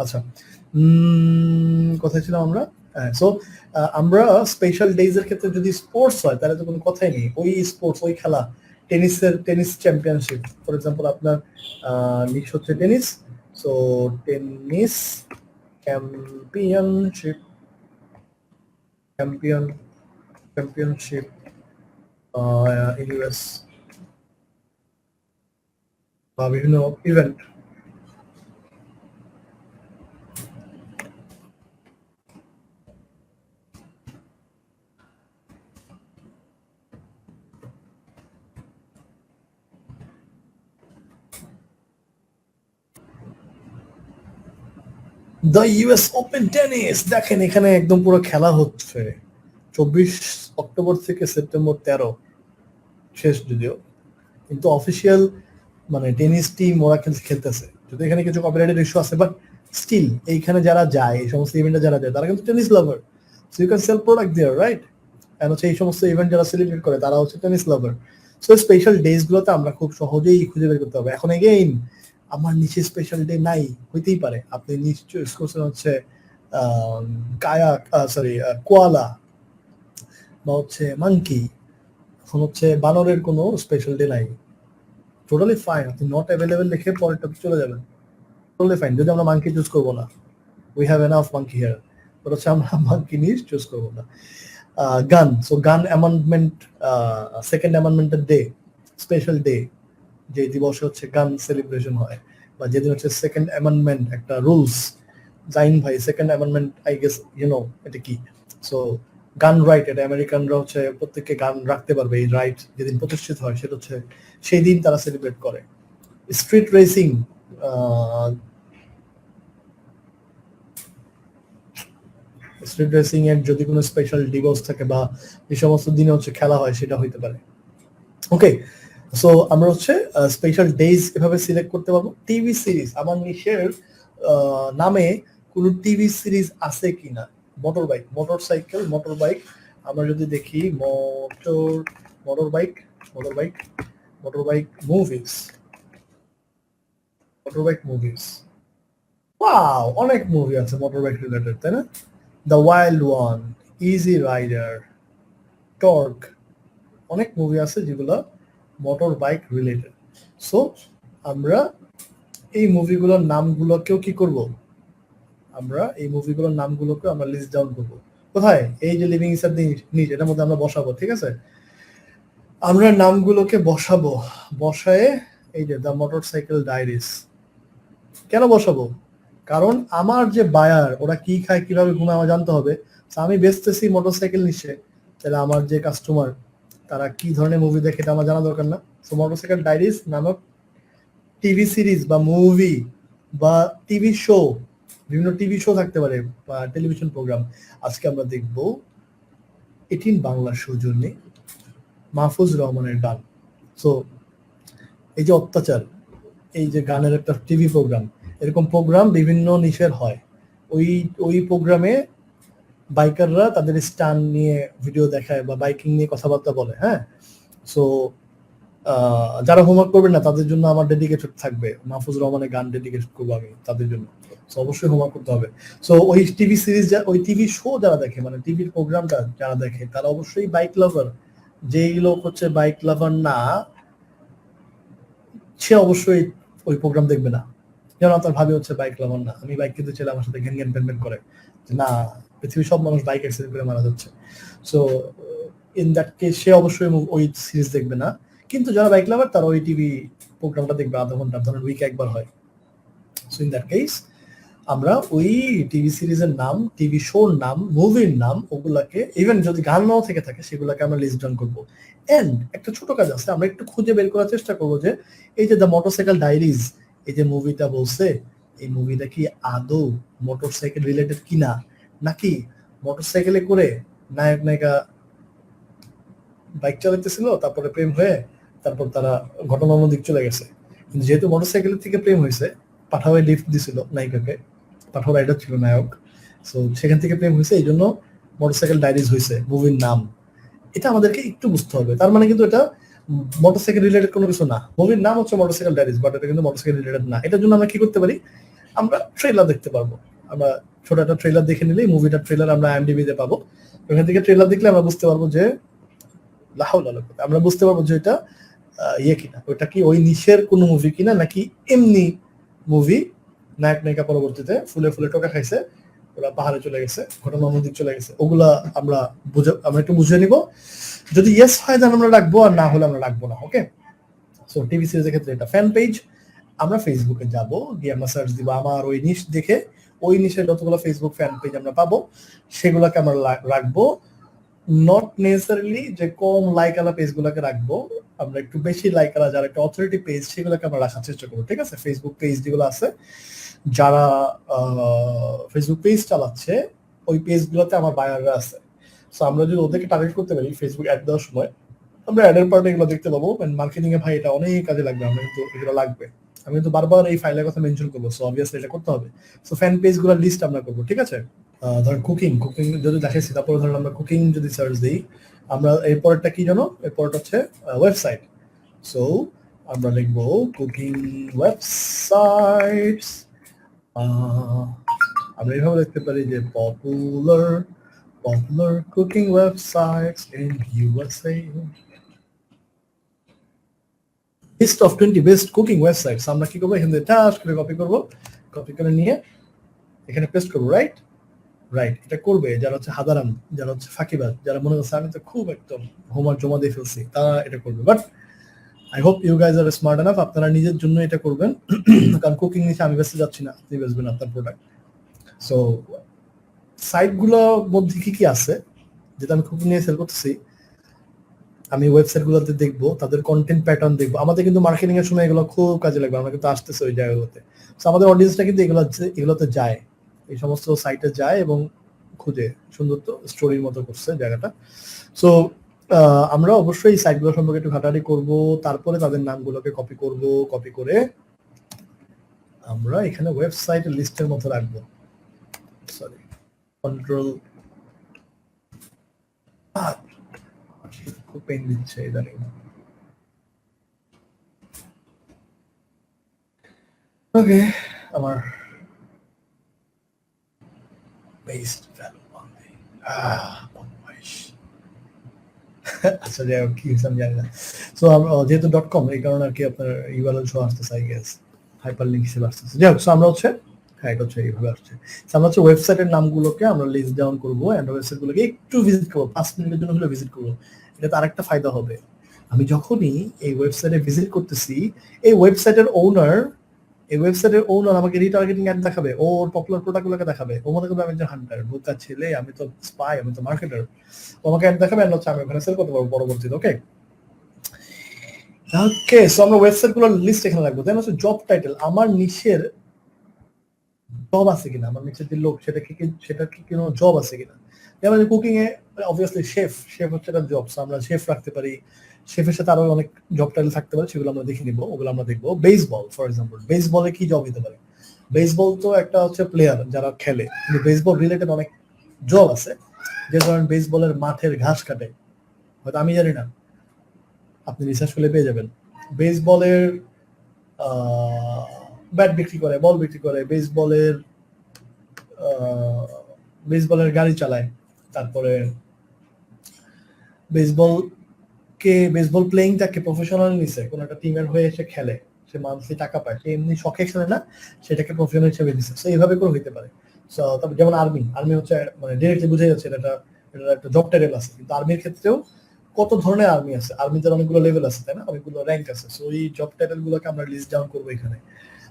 আচ্ছা, কোথায় ছিলাম আমরা? সো আমরা স্পেশাল ডেজ এর ক্ষেত্রে যদি স্পোর্টস হয় তাহলে তো কোনো কথাই নেই, ওই স্পোর্টস, ওই খেলা, টেনিস চ্যাম্পিয়নশিপ ফর এক্সাম্পল, আপনার লিগ হচ্ছে tennis, so tennis championship, championship US বা বিভিন্ন event. The US open tennis, দেখেন এখানে একদম পুরো খেলা হচ্ছে 24 অক্টোবর থেকে সেপ্টেম্বর 13 শেষ, যদিও কিন্তু অফিসিয়াল মানে টেনিস টিম ওরা খেলতেছে, যদি এখানে কিছু কপিরাইটেড ইস্যু আছে, বাট স্টিল এইখানে যারা যায়, এই সমস্ত ইভেন্টে যারা যায় তারা কিন্তু tennis lover, so you can sell product there, right? And হচ্ছে এই সমস্ত ইভেন্ট যারা সেলিব্রেট করে তারা হচ্ছে tennis lover. So special days গুলোতে আমরা খুব সহজেই খুঁজে বের করতে হবে। এখন এগেইন আমার নিচে স্পেশাল ডে নাই, হইতেই পারে, আপনি নিচে চুজ করছেন হচ্ছে কায়াক, সরি কোয়ালা বা হচ্ছে মাঙ্কি, এখন হচ্ছে বানরের কোনো স্পেশাল ডে নাই, টোটালি ফাইন, আপনি নট অ্যাভেলেবেল লিখে পরেরটা চলে যাবেন, টোটালি ফাইন। যদি আমরা মাঙ্কি চুজ করবো না, we have enough monkey here, but হচ্ছে আমরা মাঙ্কি নিয়ে চুজ করবো না। Gun, so gun amendment, second অ্যামেন্ডমেন্টের ডে, স্পেশাল ডে, যে দিবসে হচ্ছে গান সেলিব্রেশন হয়, বা যেদিন হচ্ছে সেকেন্ড অ্যামেন্ডমেন্ট একটা রুলস জাইন ভাই সেকেন্ড অ্যামেন্ডমেন্ট আই গেস এটা কি সো গান রাইট এটা আমেরিকানরা হচ্ছে প্রত্যেককে গান রাখতে পারবে এই রাইট যেদিন প্রতিষ্ঠিত হয় সেটা হচ্ছে সেই দিন তারা সেলিব্রেট করে স্ট্রিট রেসিং স্ট্রিট রেসিং এর যদি কোনো স্পেশাল ডিভোর্স থাকে বা এই সমস্ত দিনে হচ্ছে খেলা হয় সেটা হইতে পারে ওকে সো আমরা হচ্ছে স্পেশাল ডেজ এভাবে সিলেক্ট করতে পারবো টিভি সিরিজ আমার নিশের নামে কোনো টিভি সিরিজ আছে কিনা মোটর বাইক আমরা যদি দেখি মোটর বাইক মুভিজ ওয়াও অনেক মুভি আছে মোটর বাইক রিলেটেড তাই না The Wild One Easy Rider Torque অনেক মুভি আছে যেগুলো মোটর বাইক রিলেটেড সো আমরা এই মুভিগুলোর নামগুলোকেও কি করব আমরা এই মুভিগুলোর নামগুলোকে আমরা লিস্ট ডাউন করব কোথায় এই যে লিভিং ইনসাইড দি নিট এটার মধ্যে আমরা বসাবো ঠিক আছে আমরা নামগুলোকে বসায়ে এই যে দ্য মোটরসাইকেল ডায়েরিজ কেন বসাবো কারণ আমার যে বায়ার ওরা কি খায় কিভাবে ঘুমায় আমার জানতে হবে আমি বেচতেছি মোটরসাইকেল নিশ্চয় তাহলে আমার যে কাস্টমার তারা কি ধরনের মুভি দেখে এটা আমার জানা দরকার না সো মোটরসাইকেল ডায়েরিজ নামক টিভি সিরিজ বা মুভি বা টিভি শো বিভিন্ন টিভি শো থাকতে পারে বা টেলিভিশন প্রোগ্রাম আজকে আমরা দেখব 18 বাংলা সৌজন্যে মাহফুজ রহমানের গান সো এই যে অত্যাচার এই যে গানের একটা টিভি প্রোগ্রাম এরকম প্রোগ্রাম বিভিন্ন নিশের হয় ওই প্রোগ্রামে বাইকাররা তাদের স্টান নিয়ে ভিডিও দেখায় বা বাইকিং নিয়ে কথাবার্তা বলে হ্যাঁ সো যারা হোমওয়ার্ক করবেন না তাদের জন্য আমার ডেডিকেটেড থাকবে মাহফুজ রহমানের গান ডেডিকেট করবো আমি তাদের জন্য সো অবশ্যই হোমওয়ার্ক করতে হবে সো ওই টিভি সিরিজ ওই টিভি শো যারা দেখে মানে টিভির প্রোগ্রামটা যারা দেখে তারা অবশ্যই বাইক লাভার যেই লোক হচ্ছে বাইক লাভার না সে অবশ্যই ওই প্রোগ্রাম দেখবে না যেন তার ভাবে হচ্ছে বাইক লাভার না আমি বাইক কিনতে চাইলে আমার সাথে ঘ্যান ঘ্যান প্যান করে না পৃথিবীর সব মানুষ বাইক অ্যাক্সিডেন্ট করে মারা যাচ্ছে সো ইন দ্যাট কেস সে অবশ্যই ওই সিরিজ দেখবে না কিন্তু যারা বাইক লাভার তারা ওই টিভি প্রোগ্রামটা দেখবে আধা ঘন্টা ধরেন উইকে একবার হয় সো ইন দ্যাট কেস আমরা ওই টিভি সিরিজের নাম টিভি শোর নাম মুভির নাম ওগুলাকে ইভেন যদি গান নাও থেকে থাকে সেগুলোকে আমরা লিস্ট ডাউন করবো এন্ড একটা ছোট কাজ আছে আমরা একটু খুঁজে বের করার চেষ্টা করবো যে এই যে দ্য মোটরসাইকেল ডায়েরিজ এই যে মুভিটা বলছে এই মুভিটা কি আদৌ মোটরসাইকেল রিলেটেড কিনা নাকি মোটরসাইকেলে করে নায়ক নায়িকা বাইক চালাইতেছিল তারপরে প্রেম হয়ে তারপর তারা ঘটনার দিক চলে গেছে কিন্তু যেহেতু মোটরসাইকেলের থেকে প্রেম হয়েছে পাঠাওয়ে লিফট দিছিল নায়িকাকে পাঠাও রাইডার ছিল নায়ক সো সেখান থেকে প্রেম হয়েছে এই জন্য মোটরসাইকেল ডায়েরিজ হয়েছে মুভির নাম এটা আমাদেরকে একটু বুঝতে হবে তার মানে কিন্তু এটা মোটরসাইকেল রিলেটেড কোনো কিছু না মুভির নাম হচ্ছে মোটরসাইকেল ডায়েরিজ বাট এটা কিন্তু মোটরসাইকেল রিলেটেড না এটার জন্য আমরা কি করতে পারি আমরা ট্রেলার দেখতে পারবো আমরা ছোট একটা ট্রেলার দেখে নিলেই মুভিটার ট্রেলার আমরা IMDb তে পাবো ওখান থেকে ট্রেলার দেখলে আমরা বুঝতে পারবো যে আমরা বুঝতে পারবো যে এটা কিনা ওইটা কি ওই নিশের কোনো মুভি কিনা নাকি এমনি মুভি নায়ক নায়িকা পরবর্তীতে ফুলে ফুলে টোকা খাইছে ওরা পাহাড়ে চলে গেছে ঘটনা নদীর চলে গেছে ওগুলা আমরা একটু বুঝে নিব যদি ইয়েস হয় তাহলে আমরা রাখবো আর না হলে আমরা রাখবো না ওকে সো টিভি সিরিজের ক্ষেত্রে এটা ফ্যান পেজ আমরা ফেসবুকে যাব গিয়ে আমরা সার্চ দিব আমার ওই নিশ দেখে ওই নিশের যতগুলো ফেসবুক ফ্যান পেজ আমরা পাবো সেগুলোকে আমরা রাখবো নট নেসেসারিলি যে কম লাইক আলা পেজ গুলাকে রাখবো আমরা একটু বেশি লাইক আলা যারা একটা অথরিটি পেজ সেগুলোকে আমরা রাখার চেষ্টা করবো ঠিক আছে ফেসবুক পেজ যেগুলো আছে যারা ফেসবুক পেজ চালাচ্ছে ওই পেজ গুলোতে আমার বায়াররা আছে সো আমরা যদি ওদেরকে টার্গেট করতে পারি ফেসবুক অ্যাড দেওয়ার সময় আমরা অ্যাডের পার্টে এগুলো দেখতে পাবো মার্কেটিং এ ভাই এটা অনেক কাজে লাগবে আমরা কিন্তু এগুলো লাগবে আমি কিন্তু বারবার এই ফাইলের কথা মেনশন করবো সো অবভিয়াসলি এটা করতে হবে সো ফ্যান পেজ গুলোর লিস্ট আমরা করবো ঠিক আছে ধরেন কুকিং যদি দেখাইছি তারপরে ধরেন আমরা কুকিং যদি সার্চ দিই আমরা এরপরটা কি জানো এরপরটা হচ্ছে ওয়েবসাইট সো আমরা লিখবো কুকিং ওয়েবসাইটস আমরা এইভাবে লিখতে পারি যে popular cooking websites in USA list of 20 best cooking websites আমরা কি করবো এখান থেকে টাচ করে কপি করে নিয়ে এখানে পেস্ট করবো রাইট এটা করবে যারা হচ্ছে হাদারাম যারা হচ্ছে ফাঁকিবাজ যারা মনে করছে আমি তো খুব একদম হোমওয়ার্ক জমা দিয়ে ফেলছি তারা এটা করবে but I hope you guys are smart enough, আপনারা নিজের জন্য এটা করবেন, কারণ কুকিং নিচে আমি বেঁচতে যাচ্ছি না, আপনি বেচবেন আপনার প্রোডাক্ট। সো সাইটগুলোর মধ্যে কি কি আছে, যেটা আমি কুকিং নিয়ে সেল করতেছি, আমি ওয়েবসাইটগুলোতে দেখবো, তাদের কন্টেন্ট প্যাটার্ন দেখবো। আমাদের কিন্তু মার্কেটিং এর সময় এগুলো খুব কাজে লাগবে, আমরা কিন্তু আসতেছি ওই জায়গাগুলোতে। সো আমাদের অডিয়েন্সটা কিন্তু এগুলোতে যায়, এই সমস্ত সাইটে যায় এবং খুঁজে সুন্দর তো স্টোরির মতো করছে জায়গাটা। সো আমরা অবশ্যই এই সাইটগুলো সম্পর্কে একটু ঘাটাঘাটি করবো, তারপরে তাদের নামগুলোকে কপি করব, কপি করে আমরা এখানে ওয়েবসাইট লিস্টের মতো রাখবো। সরি, কন্ট্রোল খুব পেন দিচ্ছে ইদানিং। ওকে, আমার বেস্ট ভ্যালু অনলি, আচ্ছা যাই হোক, কি হয়েছে আমি জানি না। সো যেহেতু .com, এই কারণে আর কি আপনার ইউআরএল শো আসতেছে, আই গেস হাইপার লিঙ্ক হিসেবে আসতেছে। যাই হোক, সো আমরা হচ্ছে, হ্যাঁ এটা হচ্ছে এইভাবে আসছে। আমরা হচ্ছে ওয়েবসাইটের নামগুলোকে আমরা লিস্ট ডাউন করবো, অ্যান্ড ওয়েবসাইটগুলোকে একটু ভিজিট করবো, 5 মিনিটের জন্য হলে ভিজিট করবো। এটা আরেকটা ফায়দা হবে, আমি যখনই এই ওয়েবসাইটে ভিজিট করতেছি, এই ওয়েবসাইটের ওনার আমাকে রিটার্গেটিং অ্যাড দেখাবে, ওর পপুলার প্রোডাক্টগুলোকে দেখাবে। ও মনে করবে আমি একজন হান্টার, বোকা ছেলে, আমি তো স্পাই, আমি তো মার্কেটার, ও আমাকে অ্যাড দেখাবে, অ্যান্ড হচ্ছে আমি ওখানে সেল করতে পারবো পরবর্তীতে। ওকে ওকে, সো আমরা ওয়েবসাইটগুলোর লিস্ট এখানে রাখবো। দেন হচ্ছে জব টাইটেল, আমার নিশের জব আছে কিনা, আমার নিচের যে লোক সেটা কি কোনো জব আছে কিনা। যেমন কুকিং এ অবভিয়াসলি শেফ হচ্ছে একটা জব, আমরা শেফ রাখতে পারি, শেফের সাথে আরো অনেক জব টাইটেল থাকতে পারে, সেগুলো আমরা দেখে নিব, ওগুলো আমরা দেখবো। বেসবল ফর এক্সাম্পল, বেসবলে কি জব হতে পারে? বেসবল তো একটা হচ্ছে প্লেয়ার যারা খেলে, কিন্তু বেসবল রিলেটেড অনেক জব আছে, যে ধরেন বেসবলের মাঠের ঘাস কাটে, হয়তো আমি জানি না, আপনি রিসার্চ করলে পেয়ে যাবেন। বেসবলের ব্যাট বিক্রি করে, বল বিক্রি করে, বেসবলের গাড়ি চালায়, তারপরে বেসবল প্লেইংটাকে প্রফেশনাল নিছে, কোন একটা টিমের হয়ে এসে খেলে, সে মান্থলি টাকা পায়, সে এমনি শখে খেলে না, সেটাকে প্রফেশনাল হিসেবে দিচ্ছে। সো এইভাবে করে হইতে পারে। সো তারপর যেমন আর্মি হচ্ছে, মানে ডিরেক্টলি বুঝে যাচ্ছে এটা একটা জব টাইটেল আছে, কিন্তু আর্মির ক্ষেত্রেও কত ধরনের আর্মি আছে, আর্মিতে অনেকগুলো লেভেল আছে, তাই না, অনেকগুলো র্যাঙ্ক আছে। সো এই জব টাইটেল গুলোকে আমরা লিস্ট ডাউন করবো এখানে।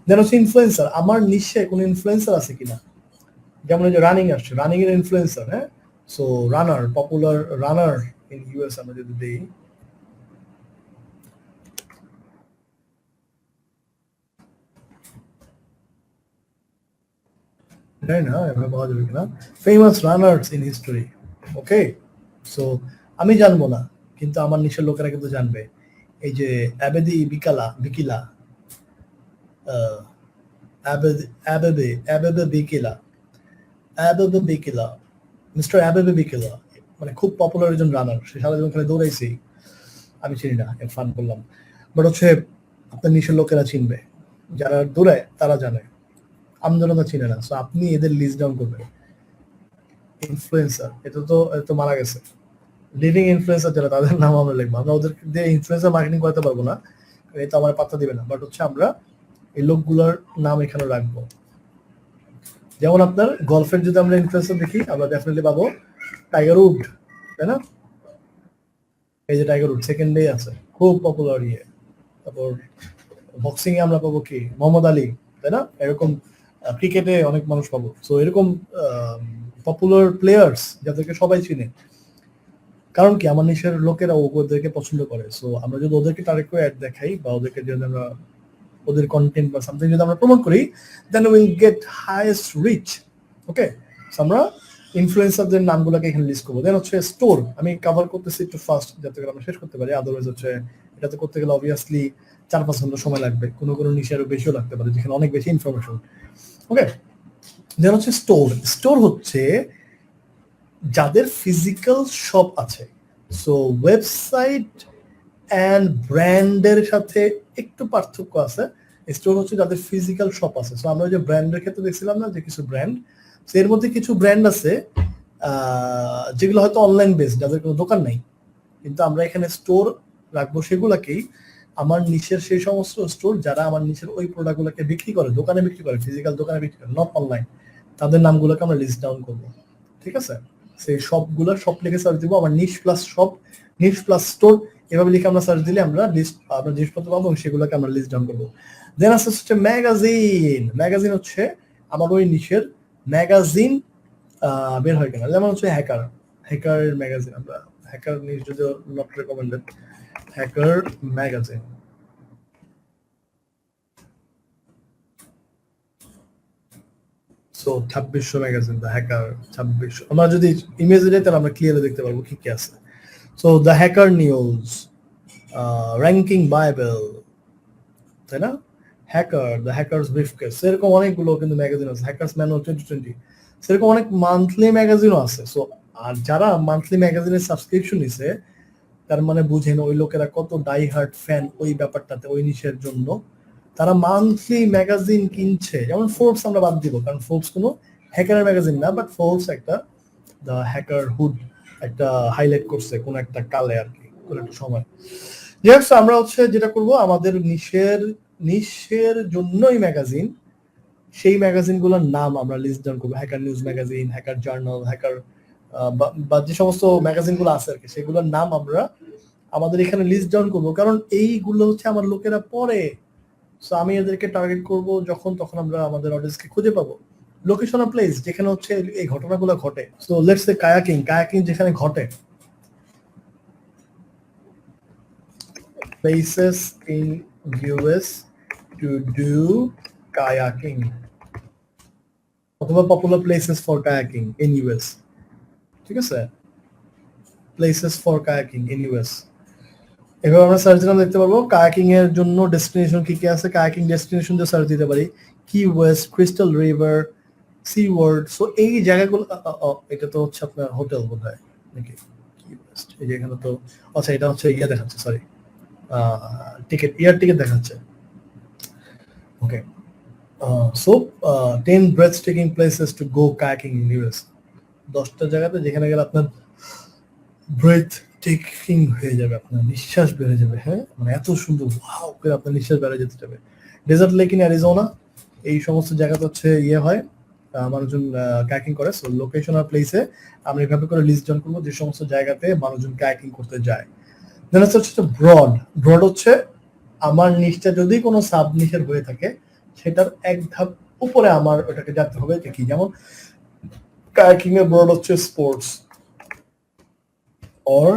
দেন হচ্ছে ইনফ্লুয়েন্সার, আমার নিশ্চয় কোনো ইনফ্লুয়েন্সার আছে কিনা, যেমন এই যে রানিং আসছে, রানিং এর ইনফ্লুয়েন্সার, হ্যাঁ। So runner, popular runner in US আমরা যদি দিই, তাই না, এভাবে পাওয়া যাবে কিনা, famous runners in history. Okay, so আমি জানবো না, কিন্তু আমার নিচের লোকেরা কিন্তু জানবে। এই যে বিকিলা, মিস্টার অ্যাবেবে বিকিলা, মানে খুব পপুলার একজন রানার, সে সারা জীবন খেলে দৌড়াইছি, আমি চিনি না, ফান করলাম, বাট হচ্ছে আপনার নিচের লোকেরা চিনবে, যারা দৌড়ায় তারা জানে, আমজনতা চিনে না। সো আপনি এদের লিস্ট ডাউন করবেন। ইনফ্লুয়েন্সার, এটা তো মারা গেছে, লিডিং ইনফ্লুয়েন্সার যারা, তাদের নাম আমরা লিখবো। আমরা ওদের দিয়ে ইনফ্লুয়েন্সার মার্কেটিং করতে পারবো না, এটা আমার পাত্তা দিবে না, বাট হচ্ছে আমরা এই লোকগুলোর নাম এখানে রাখবো। যেমন আপনার গলফের যদি আমরা ইনফ্লুয়েন্সার দেখি, আমরা ডেফিনেটলি পাবো টাইগার উড, তাই না, এই যে টাইগার উড সেকেন্ডে আছে, খুব পপুলার ইয়ে। তারপর বক্সিং এ আমরা পাবো কি, মোহাম্মদ আলী, তাই না, এরকম ক্রিকেটে অনেক মানুষ পাবো। সো এরকম পপুলার প্লেয়ার্স যাদেরকে সবাই চিনে, কারণ কি আমার নিচের লোকেরা ওদেরকে পছন্দ করে। সো আমরা যদি ওদেরকে টার্গেট করে অ্যাড দেখাই, বা ওদেরকে যদি আমরা ওদের কন্টেন্ট বা সামথিং যদি আমরা প্রমোট করি, then will get highest reach. Okay, আমরা ইনফ্লুয়েন্সারদের নামগুলোকে এখানে লিস্ট করবো। দেন হচ্ছে স্টোর, আমি কভার করতেছি একটু ফাস্ট যাতে করে আমরা শেষ করতে পারি, আদারওয়াইজ হচ্ছে এটাতে করতে গেলে অবভিয়াসলি 4-5 ঘন্টা সময় লাগবে, কোনো নিচে আরো বেশিও লাগতে পারে, যেখানে অনেক বেশি ইনফরমেশন। ওকে, দেন হচ্ছে স্টোর হচ্ছে যাদের ফিজিক্যাল শপ আছে। সো ওয়েবসাইট অ্যান্ড ব্র্যান্ডের সাথে একটু পার্থক্য আছে। স্টোর হচ্ছে যাদের ফিজিক্যাল শপ আছে। সো আমরা যে ব্র্যান্ডের ক্ষেত্রে দেখছিলাম না, যে কিছু ব্র্যান্ড, এর মধ্যে কিছু ব্র্যান্ড আছে যেগুলো হয়তো অনলাইন বেসড, যাদের কোনো দোকান নাই, কিন্তু আমরা এখানে স্টোর রাখবো সেগুলাকেই, আমার নিচের সেই সমস্ত স্টোর যারা আমার নিচের ওই প্রোডাক্টগুলোকে বিক্রি করে, দোকানে বিক্রি করে, ফিজিক্যাল দোকানে বিক্রি করে, নট অনলাইন, তাদের নামগুলোকে আমরা লিস্ট ডাউন করবো। ঠিক আছে, সেই সবগুলো সব লিখে সার্চ দিব, আমার নিশ প্লাস শপ, নিশ প্লাস স্টোর, এভাবে লিখে আমরা সার্চ দিলে আমরা জিনিসপত্র পাবো এবং সেগুলোকে আমরা লিস্ট ডাউন করবো। দেন আসতে হচ্ছে ম্যাগাজিন। ম্যাগাজিন হচ্ছে আমার ওই নিশের ম্যাগাজিন বের হয় কেনা, যেমন হচ্ছে হ্যাকারের ম্যাগাজিন। আমরা হ্যাকার নিউজ যদি not recommended, hacker magazine. So 2600 magazine, the hacker 2600। আমরা যদি ইমেজ দিই তাহলে আমরা ক্লিয়ারলি দেখতে পারবো কি কি আছে। So the hacker news, ranking Bible, তাই না, হ্যাকার, দ্য হ্যাকার্স ব্রিফকেস, এরকম অনেকগুলো কিন্তু ম্যাগাজিন আছে। হ্যাকার্স ম্যানুয়াল 2020, সেরকম অনেক মান্থলি ম্যাগাজিনও আছে। সো আর যারা মান্থলি ম্যাগাজিনের সাবস্ক্রিপশন নিছে তার মানে বুঝেন ওই লোকেরা কত ডাই হার্ট ফ্যান ওই ব্যাপারটাতে, ওই নিশের জন্য তারা মান্থলি ম্যাগাজিন কিনছে। যেমন ফোর্বস আমরা বাদ দিব, কারণ ফোর্বস কোনো হ্যাকারের ম্যাগাজিন না, বাট ফোর্বস একটা দ্য হ্যাকার হুড একটা হাইলাইট করছে কোন একটা কালে আর কি, কোন একটা সময়। জাস্ট আমরা হচ্ছে যেটা করব, আমাদের নিশের জন্যই ম্যাগাজিন, সেই ম্যাগাজিনগুলোর নাম আমরা লিস্ট ডাউন করবো। Hacker news magazine, hacker journal, hacker বা যে সমস্ত ম্যাগাজিনগুলো আছে আর কি, সেগুলোর নাম আমরা আমাদের এখানে লিস্ট ডাউন করবো, কারণ এইগুলো হচ্ছে আমার লোকেরা পড়ে। সো আমি এদেরকে টার্গেট করব যখন তখন আমরা আমাদের অডিয়েন্সকে খুঁজে পাবো। লোকেশন অফ প্লেস, যেখানে হচ্ছে এই ঘটনাগুলো ঘটে। সো লেটস সে কায়াকিং যেখানে ঘটে, places in US to do kayaking, অথবা popular places for kayaking in US, ঠিক আছে, places for kayaking in US। এবার আমরা সার্চ দিলাম, দেখতে পারবো কায়াকিং এর জন্য ডেস্টিনেশন কি কি আছে। কায়াকিং ডেস্টিনেশন দিয়ে সার্চ দিতে পারি, Key West, Crystal River, SeaWorld. So এই জায়গাগুলো, এটা তো হচ্ছে আপনার হোটেল বোধহয় নাকি, কি ওয়েস্ট, এই যে এখানে তো, আচ্ছা এটা হচ্ছে ইয়ে দেখাচ্ছে, সরি টিকিট, এয়ার টিকিট দেখাচ্ছে। ওকে, so 10 breathtaking places to go kayaking in US, 10টা জায়গাতে যেখানে গেলে আপনার ব্রেথ টেকিং হয়ে যাবে, আপনার নিঃশ্বাস বেড়ে যাবে। হ্যাঁ, মানে এত সুন্দর ওয়াও করে আপনার নিঃশ্বাস বেড়ে যেতে যাবে। ডেজার্ট লেক ইন অ্যারিজোনা, এই সমস্ত জায়গাতে হচ্ছে ইয়ে হয়, মানুষজন কায়াকিং করে। সো লোকেশন আর প্লেসে আমরা এভাবে করে লিস্ট ডাউন করবো যে সমস্ত জায়গাতে মানুষজন কায়াকিং করতে যায়। দেন হচ্ছে ব্রড। ব্রড হচ্ছে আমার নিচটা যদি কোনো সাব নিচের হয়ে থাকে সেটার এক ধাপ উপরে আমার ওটাকে যেতে হবে, কি যেমন কায়াকিং এর ব্রড হচ্ছে sports or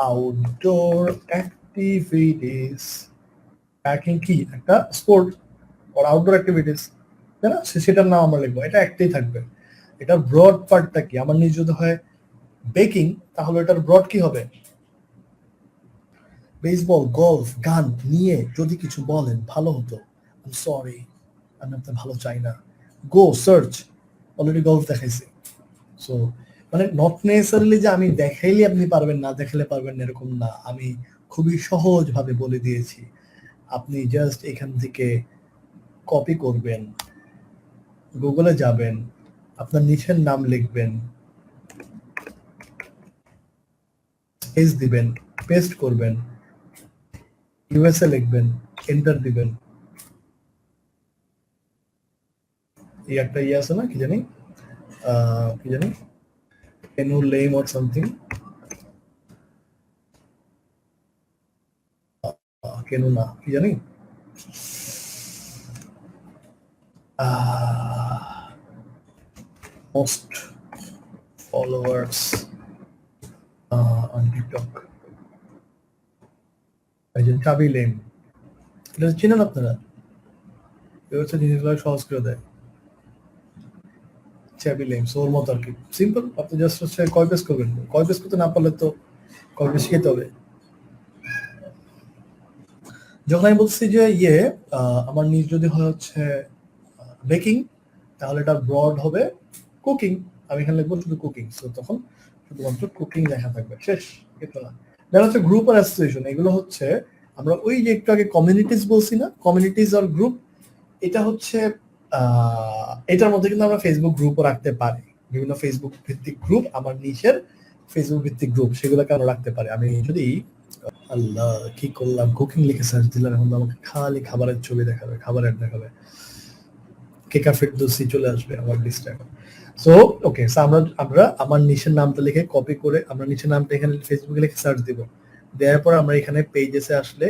outdoor activities। Kayaking কি একটা স্পোর্ট or outdoor activities, তাই না, সেটার নাম আমরা লিখবো, এটা একটাই থাকবে। এটার ব্রড পার্টটা কি, আমার নিজ যদি হয় বেকিং, তাহলে এটার ব্রড কি হবে, বেসবল, গলফ, গান নিয়ে যদি কিছু বলেন ভালো হতো। সরি, আমি আপনার ভালো চাই না। গো সার্চ, অলরেডি গলফ দেখাইছি। সো মানে নট নেসেসারিলি যে আমি দেখাইলে আপনি পারবেন, না দেখালে পারবেন না, এরকম না। আমি খুবই সহজ ভাবে বলে দিয়েছি, আপনি জাস্ট এখান থেকে কপি করবেন, গুগলে যাবেন, আপনার নিচের নাম লিখবেন, স্পেস দিবেন, পেস্ট করবেন, ইউএসএ লিখবেন, এন্টার দিবেন। এই একটা ইয়ে আছে না, কি জানি কেনু লেম অর সামথিং, কেনু না, কি জানি, most followers on TikTok, এই যে চাবি লেম, এটা চিনেন আপনারা, এটা হচ্ছে জিনিসগুলো সহজ করে দেয়। চাবি লেম, ওর মতো আর কি, সিম্পল। আপনি জাস্ট হচ্ছে কয় পেজ করবেন, কয় পেজ করতে না পারলে তো কয় পেজ শিখতে হবে। যখন আমি বলছি যে ইয়ে আমার নিজ যদি হয় হচ্ছে বেকিং, তাহলে এটা ব্রড হবে কুকিং, আমি এখানে লিখবো শুধু কুকিং। সো তখন শুধুমাত্র কুকিং লেখা থাকবে, শেষ, কিন্তু না। দেন হচ্ছে গ্রুপ আর অ্যাসোসিয়েশন, এগুলো হচ্ছে আমরা ওই যে একটু আগে কমিউনিটিস বলছি না, কমিউনিটিস আর গ্রুপ, এটা হচ্ছে এটার মধ্যে কিন্তু আমরা ফেসবুক গ্রুপও রাখতে পারি, বিভিন্ন ফেসবুক ভিত্তিক গ্রুপ, আমার নিচের ফেসবুক ভিত্তিক গ্রুপ, সেগুলোকে আমরা রাখতে পারি। আমি যদি আল্লাহ কি করলাম, কুকিং লিখে সার্চ দিলাম, এখন আমাকে খালি খাবারের ছবি দেখাবে, খাবারের দেখাবে, কেকা ফিরদৌসি চলে আসবে আমার লিস্টে এখন। সো ওকে, আমরা আমার নিচের নামটা লিখে কপি করে আমরা নিচের নামটা এখানে ফেসবুকে লিখে সার্চ দিব, দেওয়ার পর আমরা এখানে পেজেসে আসলে